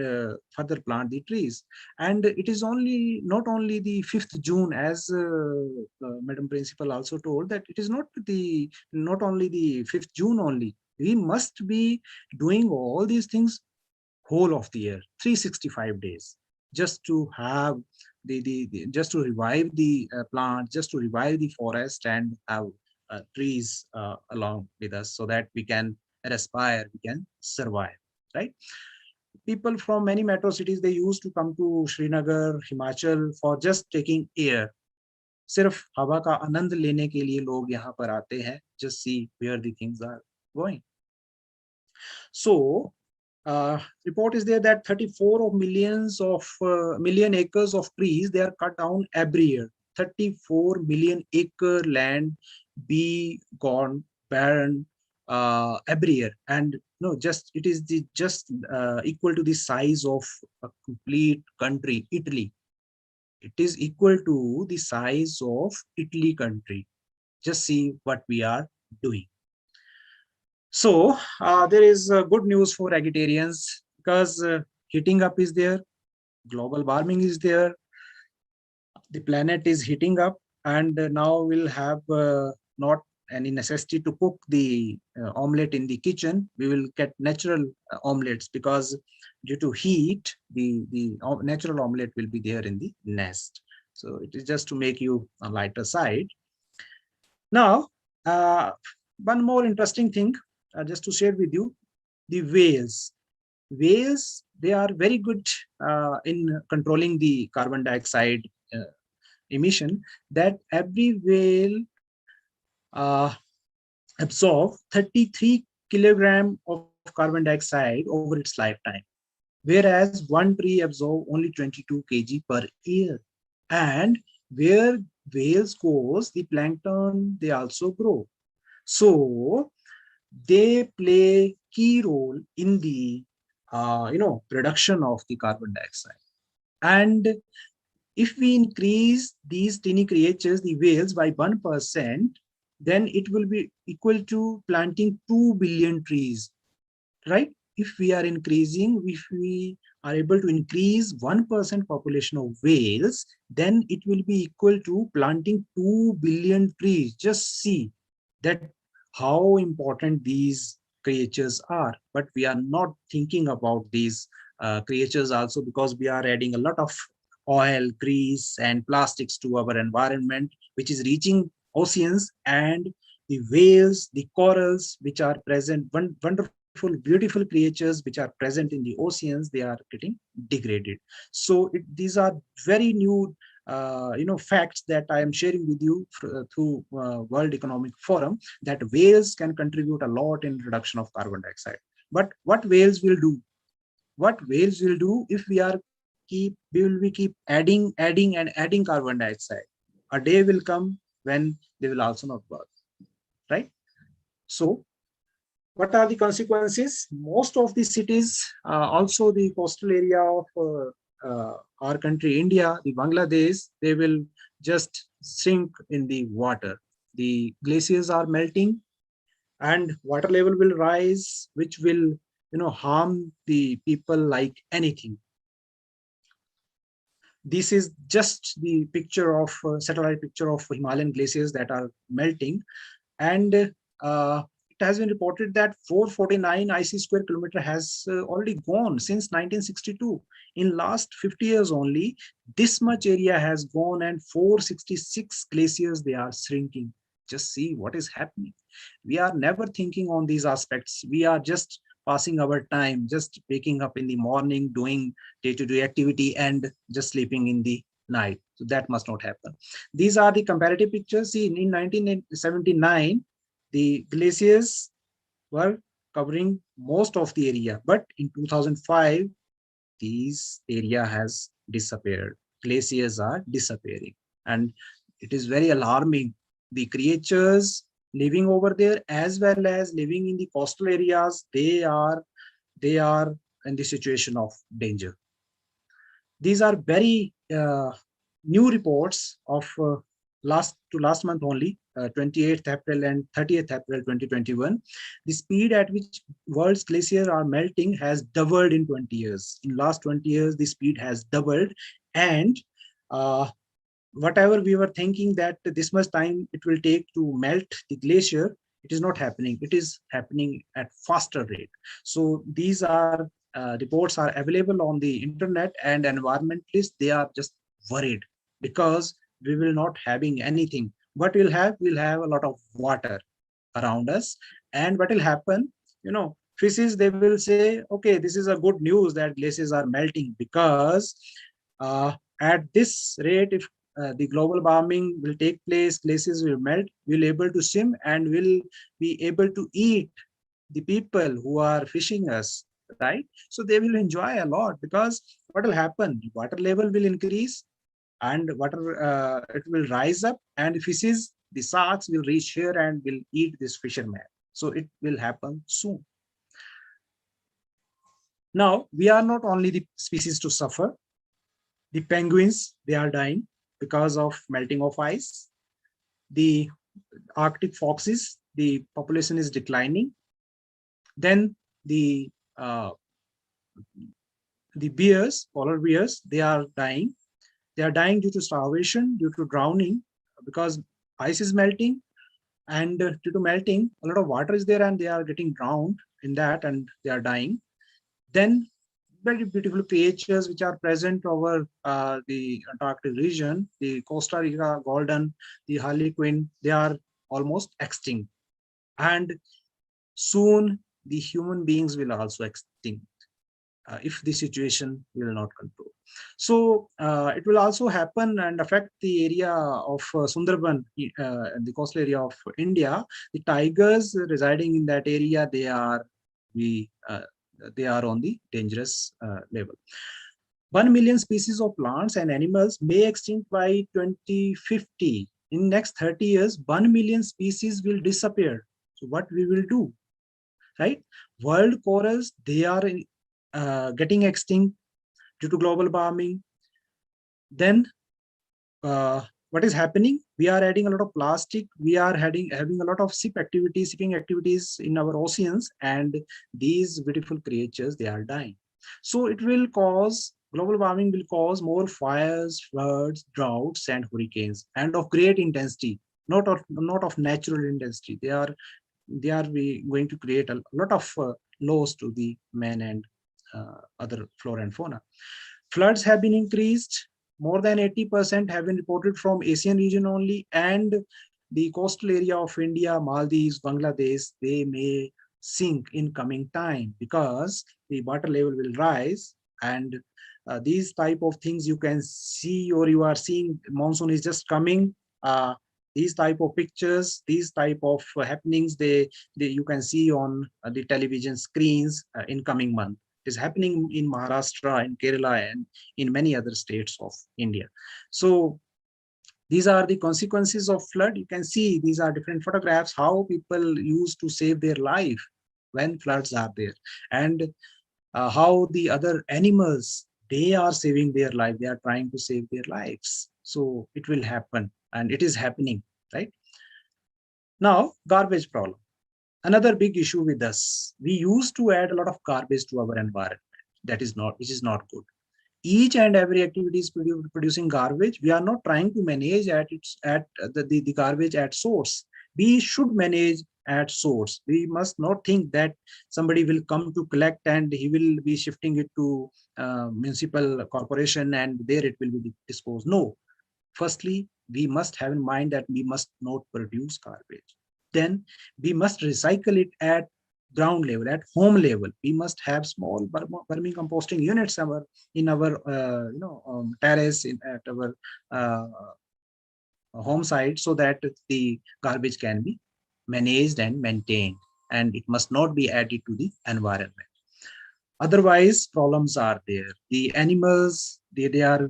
further plant the trees. And it is only not only the 5th June, as Madam Principal also told, that it is not only the 5th June only. We must be doing all these things whole of the year, 365 days, just to have just to revive the plant, just to revive the forest and have trees along with us, so that we can respire, we can survive, right? People from many metro cities, they used to come to Srinagar, Himachal for just taking air. सिर्फ हवा का आनंद लेने के लिए लोग यहाँ पर आते हैं. Just see where the things are going. So report is there that 34 million acres of trees, they are cut down every year. 34 million acre land be gone barren every year. And no, just it is just equal to the size of a complete country, Italy. It is equal to the size of Italy country. Just see what we are doing. So there is good news for agritarians, because heating up is there, global warming is there, the planet is heating up, and now we'll have not any necessity to cook the omelette in the kitchen. We will get natural omelettes, because due to heat, the natural omelette will be there in the nest. So it is just to make you a lighter side. Now, one more interesting thing, just to share with you, the whales. Whales, they are very good in controlling the carbon dioxide emission, that every whale absorb 33 kilogram of carbon dioxide over its lifetime, whereas one tree absorb only 22 kg per year. And where whales goes, the plankton, they also grow. So they play key role in the production of the carbon dioxide. And if we increase these tiny creatures, the whales, by 1%, then it will be equal to planting 2 billion trees, right? If we are increasing, if we are able to increase 1% population of whales, then it will be equal to planting 2 billion trees. Just see that how important these creatures are. But we are not thinking about these creatures also, because we are adding a lot of oil, grease, and plastics to our environment, which is reaching oceans, and the whales, the corals, which are present, wonderful, beautiful creatures which are present in the oceans, they are getting degraded. So these are very new facts that I am sharing with you through World Economic Forum, that whales can contribute a lot in reduction of carbon dioxide. But what whales will do? What whales will do if we will keep adding and adding carbon dioxide? A day will come when they will also not work, right? So what are the consequences? Most of the cities, also the coastal area of our country, India, the Bangladesh, they will just sink in the water. The glaciers are melting and water level will rise, which will harm the people like anything. This is just the picture of satellite picture of Himalayan glaciers that are melting, and it has been reported that 449 IC square kilometer has already gone since 1962. In last 50 years only, this much area has gone, and 466 glaciers, they are shrinking. Just see what is happening. We are never thinking on these aspects. We are just passing our time, just waking up in the morning, doing day-to-day activity, and just sleeping in the night. So that must not happen. These are the comparative pictures. See, in 1979, the glaciers were covering most of the area, but in 2005, these area has disappeared. Glaciers are disappearing, and it is very alarming. The creatures living over there, as well as living in the coastal areas, they are in the situation of danger. These are very new reports of last month only, 28th April and 30th April 2021. The speed at which world's glaciers are melting has doubled in 20 years. In last 20 years, the speed has doubled, and whatever we were thinking that this much time it will take to melt the glacier, it is not happening. It is happening at faster rate. So these are reports are available on the internet, and environmentalists, they are just worried because we will not having anything. What we'll have a lot of water around us, and what will happen, fishes, they will say, okay, this is a good news that glaciers are melting, because at this rate, if the global warming will take place, glaciers will melt, we'll able to swim, and will be able to eat the people who are fishing us, right? So they will enjoy a lot, because what will happen, water level will increase, and water it will rise up, and fishes, the sharks, will reach here and will eat this fisherman. So it will happen soon. Now, we are not only the species to suffer. The penguins, they are dying because of melting of ice. The Arctic foxes, the population is declining. Then the bears, polar bears, they are dying. They are dying due to starvation, due to drowning, because ice is melting, and due to melting, a lot of water is there, and they are getting drowned in that, and they are dying. Then very beautiful creatures which are present over the Antarctic region, the Costa Rica golden, the harlequin, they are almost extinct. And soon the human beings will also extinct if the situation will not control. So it will also happen and affect the area of Sundarban, the coastal area of India. The tigers residing in that area, they are on the dangerous level. 1 million species of plants and animals may extinct by 2050. In next 30 years, 1 million species will disappear. So what we will do, right? World corals, they are getting extinct due to global warming. Then what is happening? We are adding a lot of plastic. We are having a lot of shipping activities in our oceans, and these beautiful creatures, they are dying. So it will cause, global warming will cause more fires, floods, droughts, and hurricanes, and of great intensity, not of natural intensity. They are going to create a lot of loss to the man and other flora and fauna. Floods have been increased. More than 80% have been reported from Asian region only, and the coastal area of India, Maldives, Bangladesh, they may sink in coming time because the water level will rise. And these type of things you can see, or you are seeing, monsoon is just coming. These type of pictures, these type of happenings, you can see on the television screens in coming month. It is happening in Maharashtra, in Kerala, and in many other states of India. So these are the consequences of flood. You can see these are different photographs, how people used to save their life when floods are there, and how the other animals, they are saving their life. They are trying to save their lives. So it will happen, and it is happening, right? Now, garbage problem. Another big issue with us. We used to add a lot of garbage to our environment. Which is not good. Each and every activity is producing garbage. We are not trying to manage the garbage at source. We should manage at source. We must not think that somebody will come to collect and he will be shifting it to municipal corporation and there it will be disposed. No. Firstly, we must have in mind that we must not produce garbage. Then we must recycle it at ground level, at home level. We must have small vermi composting units in our terrace, at our home site, so that the garbage can be managed and maintained, and it must not be added to the environment. Otherwise, problems are there. The animals, they are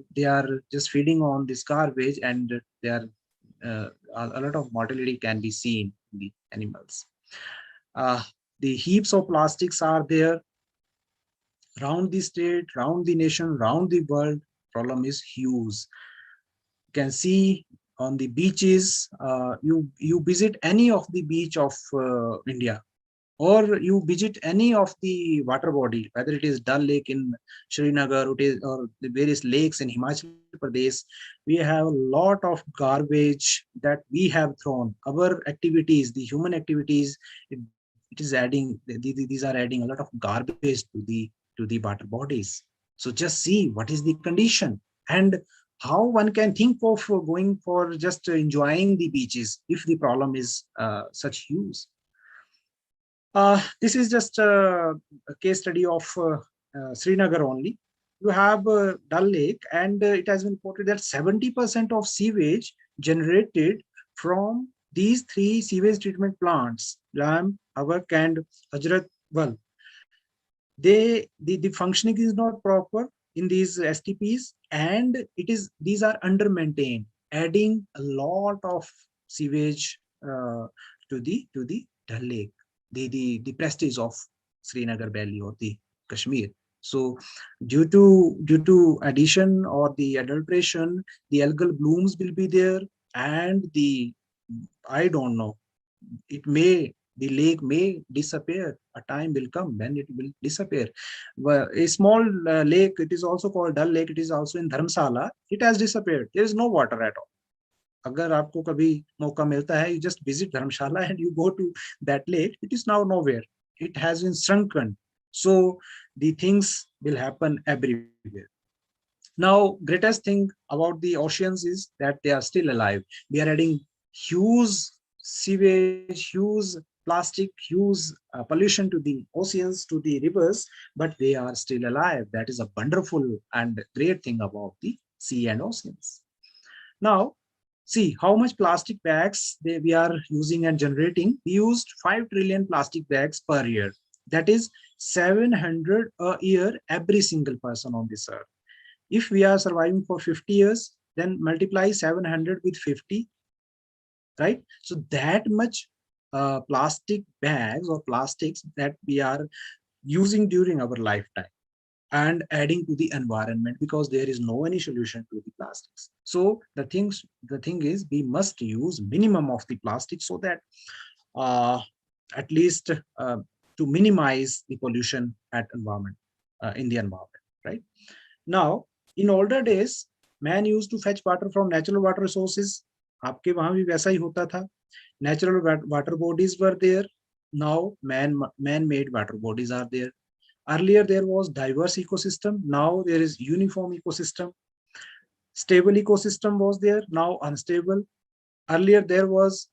just feeding on this garbage, and they are a lot of mortality can be seen in the animals. The heaps of plastics are there around the state, around the nation, around the world. Problem is huge. You can see on the beaches, you visit any of the beach of India, or you visit any of the water body, whether it is Dal Lake in Srinagar, or the various lakes in Himachal Pradesh, we have a lot of garbage that we have thrown. Our activities, the human activities, it is adding, these are adding a lot of garbage to the water bodies. So just see what is the condition, and how one can think of going for just enjoying the beaches if the problem is such huge. This is just a case study of Srinagar only. You have Dal Lake, and it has been reported that 70% of sewage generated from these 3 sewage treatment plants, Lam, Avak, and Hazrat Wal, the functioning is not proper in these STPs, and these are under maintained, adding a lot of sewage to the Dal Lake, the prestige of Srinagar Valley or the Kashmir. So due to addition or the adulteration, the algal blooms will be there, and I don't know, the lake may disappear. A time will come when it will disappear. A small lake, it is also called Dal Lake, it is also in Dharamsala, it has disappeared. There is no water at all. अगर आपको कभी मौका मिलता है, you just visit Dharamshala and you go to that lake, it is now nowhere. It has been shrunken. So the things will happen everywhere. Now, greatest thing about the oceans is that they are still alive. We are adding huge sewage, huge plastic, huge pollution to the oceans, to the rivers, but they are still alive. That is a wonderful and great thing about the sea and oceans. Now, see how much plastic bags we are using and generating. We used 5 trillion plastic bags per year. That is 700 a year, every single person on this earth. If we are surviving for 50 years, then multiply 700 with 50, right? So that much plastic bags or plastics that we are using during our lifetime and adding to the environment, because there is no any solution to the plastics. So the thing is, we must use minimum of the plastic, so that at least to minimize the pollution at environment, in the environment, right? Now, in older days, man used to fetch water from natural water resources. आपके वहां भी वैसा ही होता था. Natural water bodies were there. Now man-made water bodies are there. Earlier there was diverse ecosystem. Now there is uniform ecosystem. Stable ecosystem was there. Now unstable. Earlier there was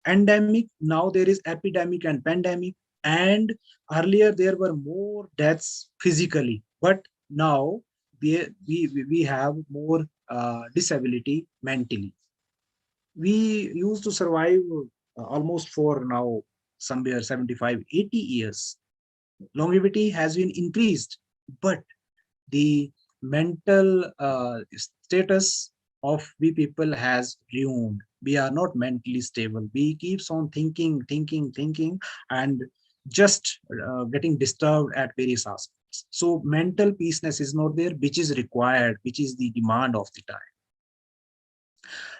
endemic. Now there is epidemic and pandemic. And earlier there were more deaths physically, but now we have more disability mentally. We used to survive almost for now somewhere 75, 80 years. Longevity has been increased, but the mental status of we people has ruined. We are not mentally stable. We keeps on thinking, and just getting disturbed at various aspects. So mental peaceness is not there, which is required, which is the demand of the time.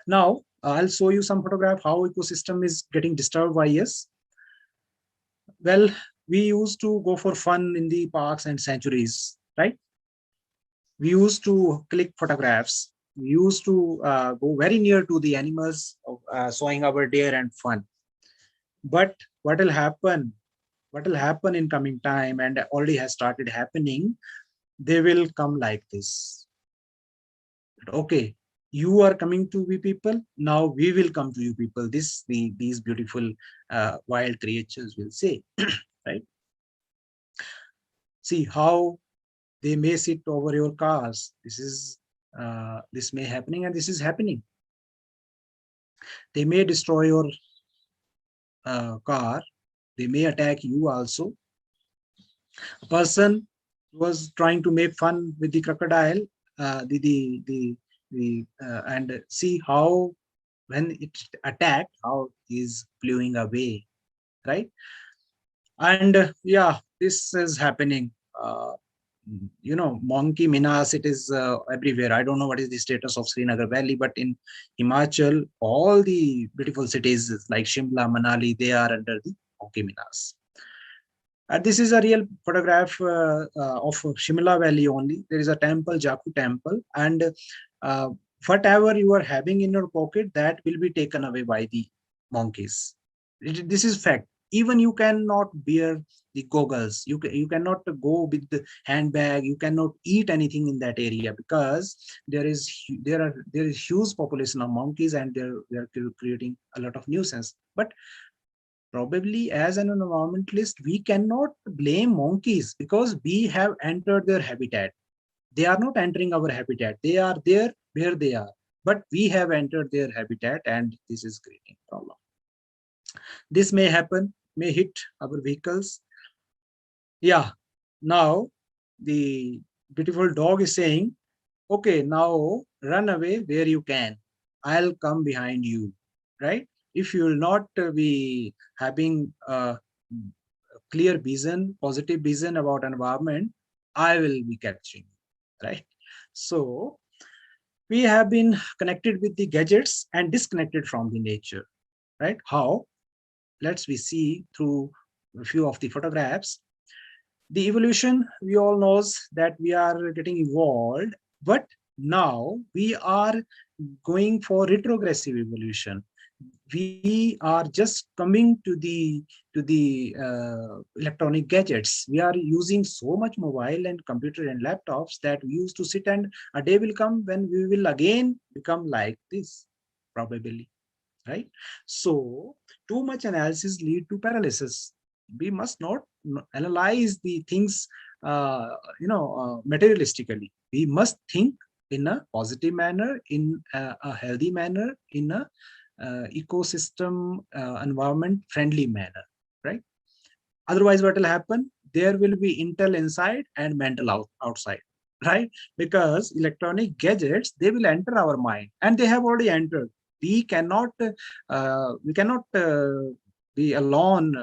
Now, I'll show you some photograph how ecosystem is getting disturbed by us. Well, we used to go for fun in the parks and sanctuaries, right? We used to click photographs. We used to go very near to the animals, showing our dare and fun. But what will happen? What will happen in coming time, and already has started happening? They will come like this. Okay, You are coming to we people, now we will come to you people. These beautiful wild creatures will say, right? See how they may sit over your cars. This may happening, and this is happening. They may destroy your car. They may attack you also. A person was trying to make fun with the crocodile, and see how when it attacked, how is flew away, right? And yeah, this is happening. Monkey menace, it is everywhere. I don't know what is the status of Srinagar Valley, but in Himachal, all the beautiful cities like Shimla, Manali, they are under the monkey menace. This is a real photograph of Shimla Valley only. There is a temple, Jaku temple, and whatever you are having in your pocket, that will be taken away by the monkeys. This is fact. Even you cannot wear the goggles. You cannot go with the handbag. You cannot eat anything in that area, because there is huge population of monkeys, and they're creating a lot of nuisance. But probably as an environmentalist, we cannot blame monkeys, because we have entered their habitat. They are not entering our habitat. They are there where they are, but we have entered their habitat, and this is creating problem. This may happen, may hit our vehicles. Yeah, now the beautiful dog is saying, okay, now run away where you can. I'll come behind you, right? If you will not be having a clear vision, positive vision about environment, I will be catching you, right? So we have been connected with the gadgets and disconnected from the nature, right? How? Let's we see through a few of the photographs. The evolution, we all knows that we are getting evolved, but now we are going for retrogressive evolution. We are just coming to the electronic gadgets. We are using so much mobile and computer and laptops that we used to sit, and a day will come when we will again become like this, probably, right? So too much analysis lead to paralysis. We must not analyze the things materialistically. We must think in a positive manner, in a healthy manner, in a ecosystem environment friendly manner, right? Otherwise what will happen? There will be intel inside and mental outside, right? Because electronic gadgets, they will enter our mind, and they have already entered. We cannot be alone.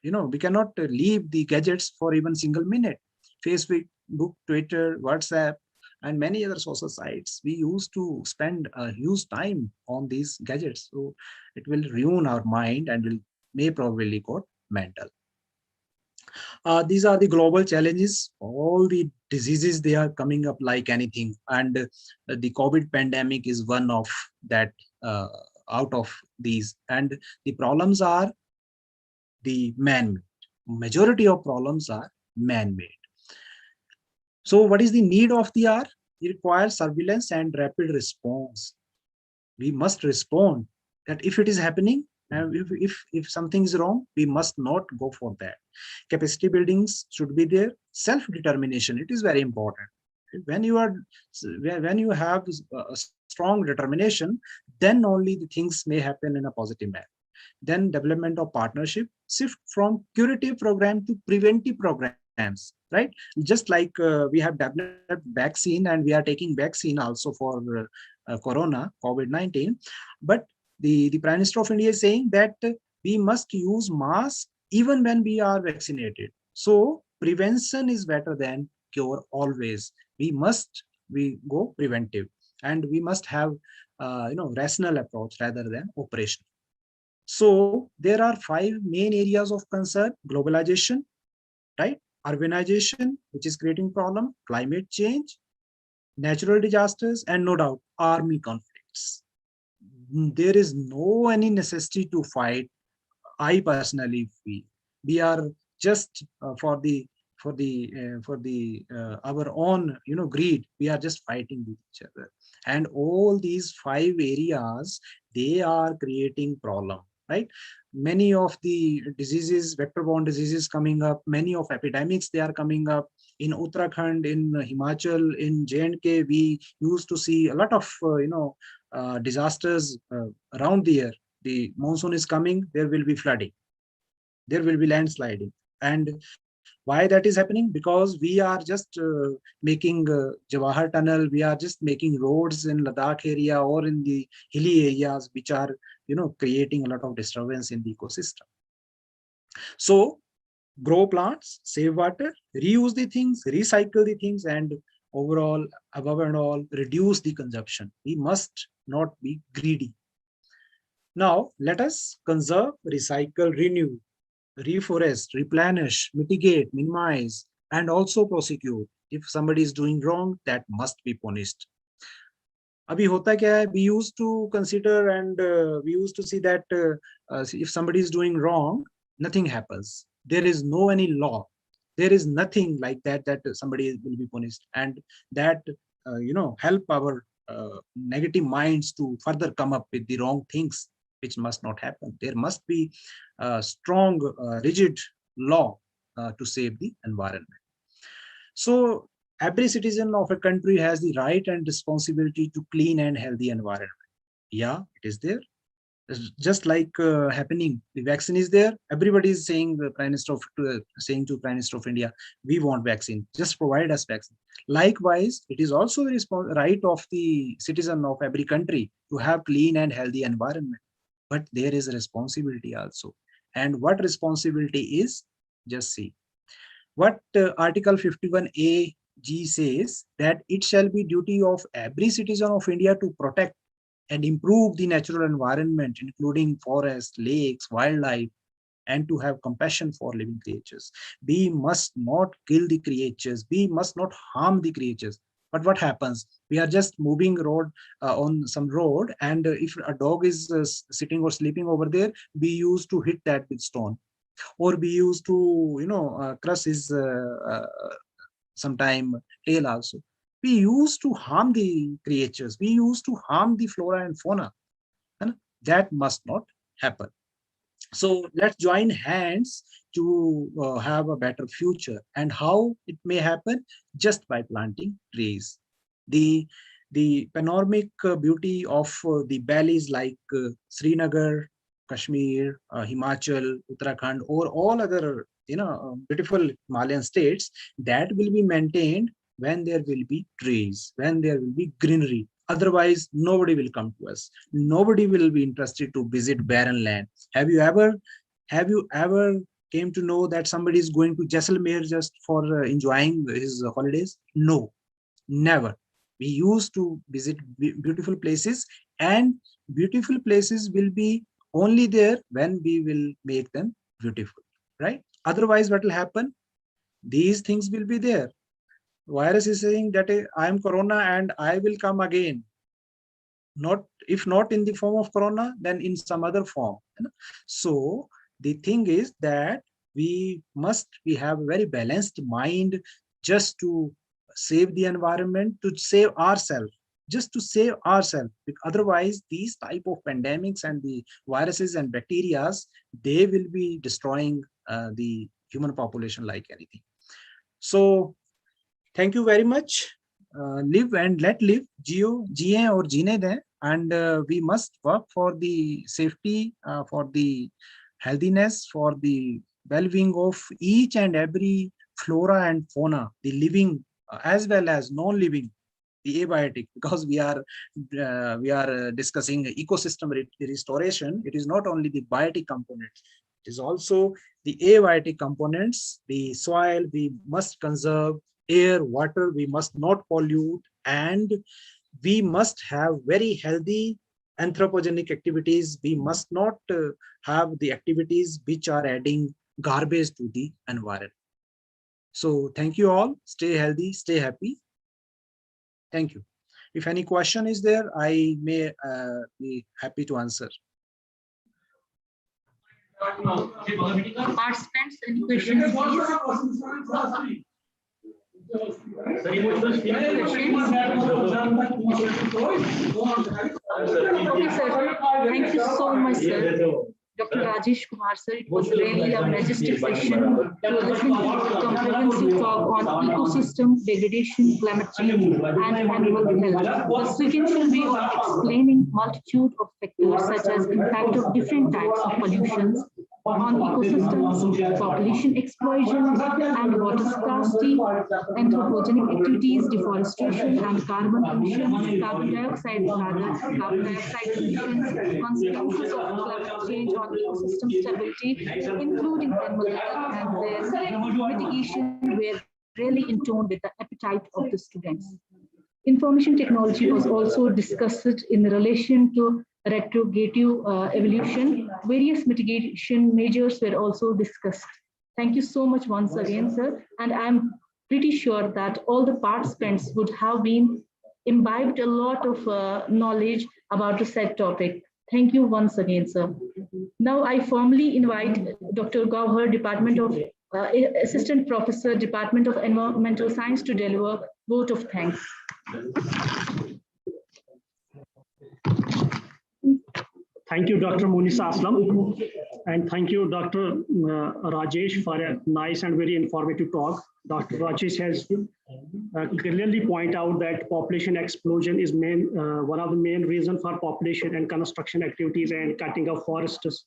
We cannot leave the gadgets for even single minute. Facebook, Twitter, WhatsApp, and many other social sites, we used to spend a huge time on these gadgets. So it will ruin our mind, and may probably go mental. These are the global challenges. All the diseases, they are coming up like anything, and the COVID pandemic is one of that, out of these. And the problems are the man-made. Majority of problems are man-made. So what is the need of the hour? It requires surveillance and rapid response. We must respond that if it is happening, and if something is wrong, we must not go for that. Capacity buildings should be there. Self-determination, it is very important. When you have a strong determination, then only the things may happen in a positive manner. Then development of partnership, shift from curative program to preventive programs, right? Just like we have developed vaccine, and we are taking vaccine also for corona, COVID-19. But the Prime Minister of India is saying that we must use mask even when we are vaccinated. So prevention is better than cure always. We go preventive, and we must have rational approach rather than operational. So there are 5 main areas of concern: globalization, right? Urbanization, which is creating problem, climate change, natural disasters, and no doubt army conflicts. There is no any necessity to fight. I personally feel we are just for the our own greed, we are just fighting with each other. And all these 5 areas, they are creating problem, right? Many of the diseases, vector-borne diseases coming up, many of epidemics, they are coming up. In Uttarakhand, in Himachal, in J&K, we used to see a lot of disasters around the year. The monsoon is coming, there will be flooding, there will be landsliding. And why that is happening? Because we are just making Jawahar Tunnel, we are just making roads in Ladakh area or in the hilly areas, which are creating a lot of disturbance in the ecosystem. So grow plants, save water, reuse the things, recycle the things, and overall, above and all, reduce the consumption. We must not be greedy. Now, let us conserve, recycle, renew, reforest, replenish, mitigate, minimize, and also prosecute. If somebody is doing wrong, that must be punished. Abhi hota kya hai? We used to consider and we used to see that if somebody is doing wrong, nothing happens. There is no any law. There is nothing like that somebody will be punished, and that help our negative minds to further come up with the wrong things, which must not happen. There must be a strong, rigid law to save the environment. So every citizen of a country has the right and responsibility to clean and healthy environment. Yeah, it is there. Just like happening, the vaccine is there. Everybody is saying the Prime Minister saying to Prime Minister of India, we want vaccine. Just provide us vaccine. Likewise, it is also the right of the citizen of every country to have clean and healthy environment. But there is a responsibility also. And what responsibility is? Just see. What Article 51A G says, that it shall be duty of every citizen of India to protect and improve the natural environment, including forests, lakes, wildlife, and to have compassion for living creatures. We must not kill the creatures. We must not harm the creatures. But what happens? We are just moving on some road, and if a dog is sitting or sleeping over there, we used to hit that with stone, or we used to crush his sometime tail also. We used to harm the creatures. We used to harm the flora and fauna. And that must not happen. So let's join hands to have a better future. And how it may happen? Just by planting trees. The panoramic beauty of the valleys like Srinagar, Kashmir, Himachal, Uttarakhand, or all other beautiful Himalayan states, that will be maintained when there will be trees, when there will be greenery. Otherwise, nobody will come to us. Nobody will be interested to visit barren land. Have you ever came to know that somebody is going to Jaisalmer just for enjoying his holidays? No, never. We used to visit beautiful places, and beautiful places will be only there when we will make them beautiful, right? Otherwise, what will happen? These things will be there. Virus is saying that I am corona and I will come again. If not in the form of corona, then in some other form. So the thing is that we have a very balanced mind just to save the environment, to save ourselves, just to save ourselves. Otherwise, these type of pandemics and the viruses and bacteria, they will be destroying the human population like anything. So thank you very much. Live and let live. Jiye or jeene de. And we must work for the safety, for the healthiness, for the well-being of each and every flora and fauna, the living as well as non-living, the abiotic. Because we are discussing ecosystem restoration. It is not only the biotic component. It is also the abiotic components. The soil we must conserve. Air, water, we must not pollute, and we must have very healthy anthropogenic activities. We must not have the activities which are adding garbage to the environment. So thank you all. Stay healthy, stay happy. Thank you. If any question is there, I may be happy to answer. Participants, any questions, please? Okay, sir. Thank you so much, sir. Dr. Rajesh Kumar, sir, it was really a majestic session to listen to a comprehensive talk on ecosystem degradation, climate change, and animal health. The session will be on explaining multitude of factors such as impact of different types of pollutions on ecosystems, population explosion and water scarcity, anthropogenic activities, deforestation and carbon emissions, carbon dioxide emissions, consequences of climate change on ecosystem stability, including animal health, and their mitigation were really in tone with the appetite of the students. Information technology was also discussed in relation to retrogressive evolution. Various mitigation measures were also discussed. Thank you so much once again, sir. And I'm pretty sure that all the participants would have been imbibed a lot of knowledge about the said topic. Thank you once again, sir. Now I formally invite Dr. Gauhar, Department of Assistant Professor, Department of Environmental Science, to deliver vote of thanks. Thank you, Dr. Munisa Aslam, and thank you, Dr. Rajesh, for a nice and very informative talk. Dr. Rajesh has clearly pointed out that population explosion is one of the main reasons for population and construction activities and cutting of forests.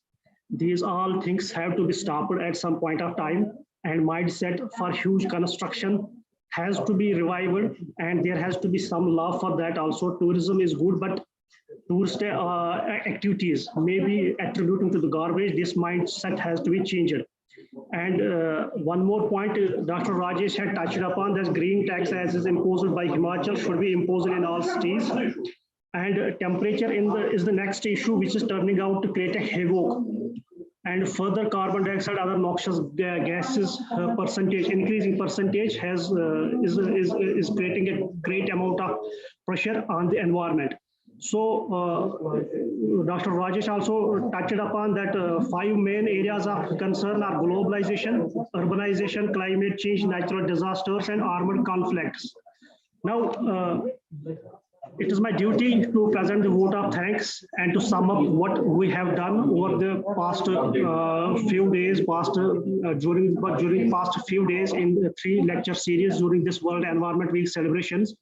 These all things have to be stopped at some point of time, and mindset for huge construction has to be revived, and there has to be some love for that also. Tourism is good, but tourist activities may be attributing to the garbage. This mindset has to be changed. And one more point, Dr. Rajesh had touched upon, that green tax as is imposed by Himachal should be imposed in all states. And temperature is the next issue, which is turning out to create a havoc. And further carbon dioxide, other noxious gases increasing percentage is creating a great amount of pressure on the environment. So Dr. Rajesh also touched upon that 5 main areas of concern are globalization, urbanization, climate change, natural disasters, and armed conflicts. Now, it is my duty to present the vote of thanks and to sum up what we have done over the past few days, during past few days in the 3 lecture series during this World Environment Week celebrations.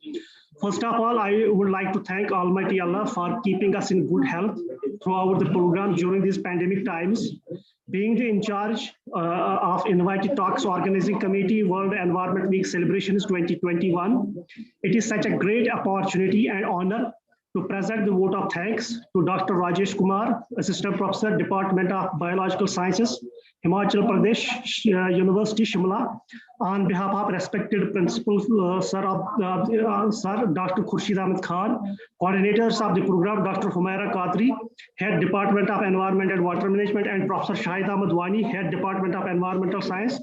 First of all, I would like to thank Almighty Allah for keeping us in good health throughout the program during these pandemic times. Being in charge of Invited Talks Organizing Committee World Environment Week Celebrations 2021, it is such a great opportunity and honor to present the vote of thanks to Dr. Rajesh Kumar, Assistant Professor, Department of Biological Sciences, Himachal Pradesh University, Shimla, on behalf of respected principals, Sir Dr. Khurshid Ahmed Khan, coordinators of the program, Dr. Humaira Qadri, Head Department of Environment and Water Management, and Professor Shahid Ahmed Wani, Head Department of Environmental Science,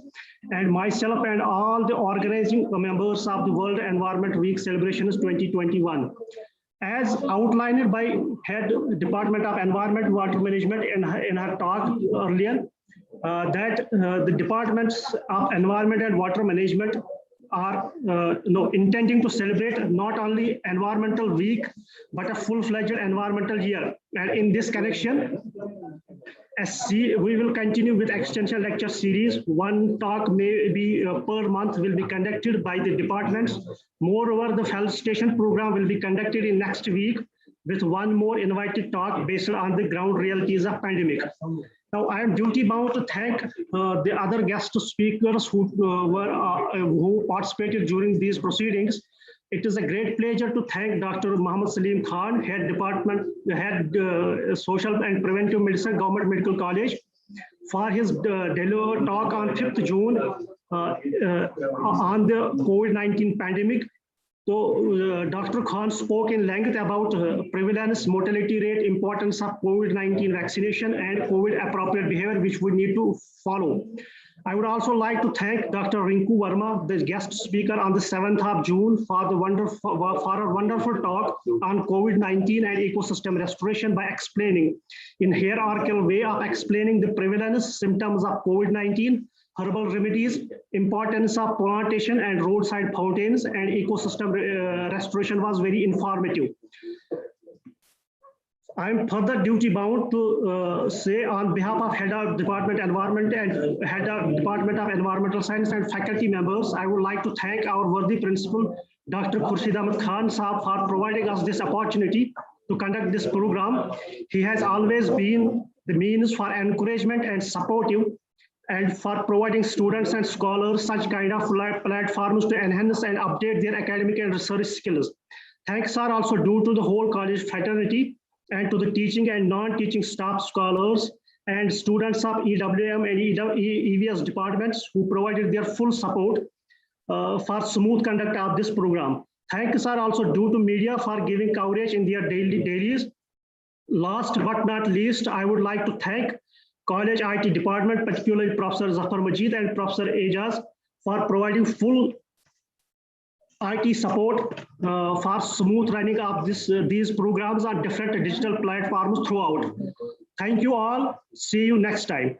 and myself and all the organizing members of the World Environment Week Celebrations 2021. As outlined by Head Department of Environment and Water Management in her talk earlier, that the departments of Environment and Water Management are intending to celebrate not only Environmental Week, but a full-fledged environmental year. And in this connection, we will continue with extension lecture series. One talk may be per month will be conducted by the departments. Moreover, the health station program will be conducted in next week with one more invited talk based on the ground realities of pandemic. Now, I am duty bound to thank the other guest speakers who participated during these proceedings. It is a great pleasure to thank Dr. Muhammad Salim Khan, Head Social and Preventive Medicine, Government Medical College, for his delivered talk on 5th June on the COVID-19 pandemic. So Dr. Khan spoke in length about prevalence, mortality rate, importance of COVID-19 vaccination, and COVID appropriate behavior which we need to follow. I would also like to thank Dr. Rinku Verma, the guest speaker on the 7th of June for a wonderful talk on COVID-19 and ecosystem restoration by explaining in hierarchical way of explaining the prevalence, symptoms of COVID-19, herbal remedies, importance of plantation and roadside fountains, and ecosystem restoration was very informative. I am further duty bound to say on behalf of Head of Department Environment and Head of Department of Environmental Science and faculty members, I would like to thank our worthy principal, Dr. Khurshid Ahmed Khan Saab, for providing us this opportunity to conduct this program. He has always been the means for encouragement and supportive, and for providing students and scholars such kind of platforms to enhance and update their academic and research skills. Thanks are also due to the whole college fraternity and to the teaching and non-teaching staff, scholars, and students of EWM and EVS departments who provided their full support for smooth conduct of this program. Thanks are also due to media for giving coverage in their dailies. Last but not least, I would like to thank College IT department, particularly Professor Zafar Majid and Professor Ejaz, for providing full IT support for smooth running of these programs on different digital platforms throughout. Thank you all. See you next time.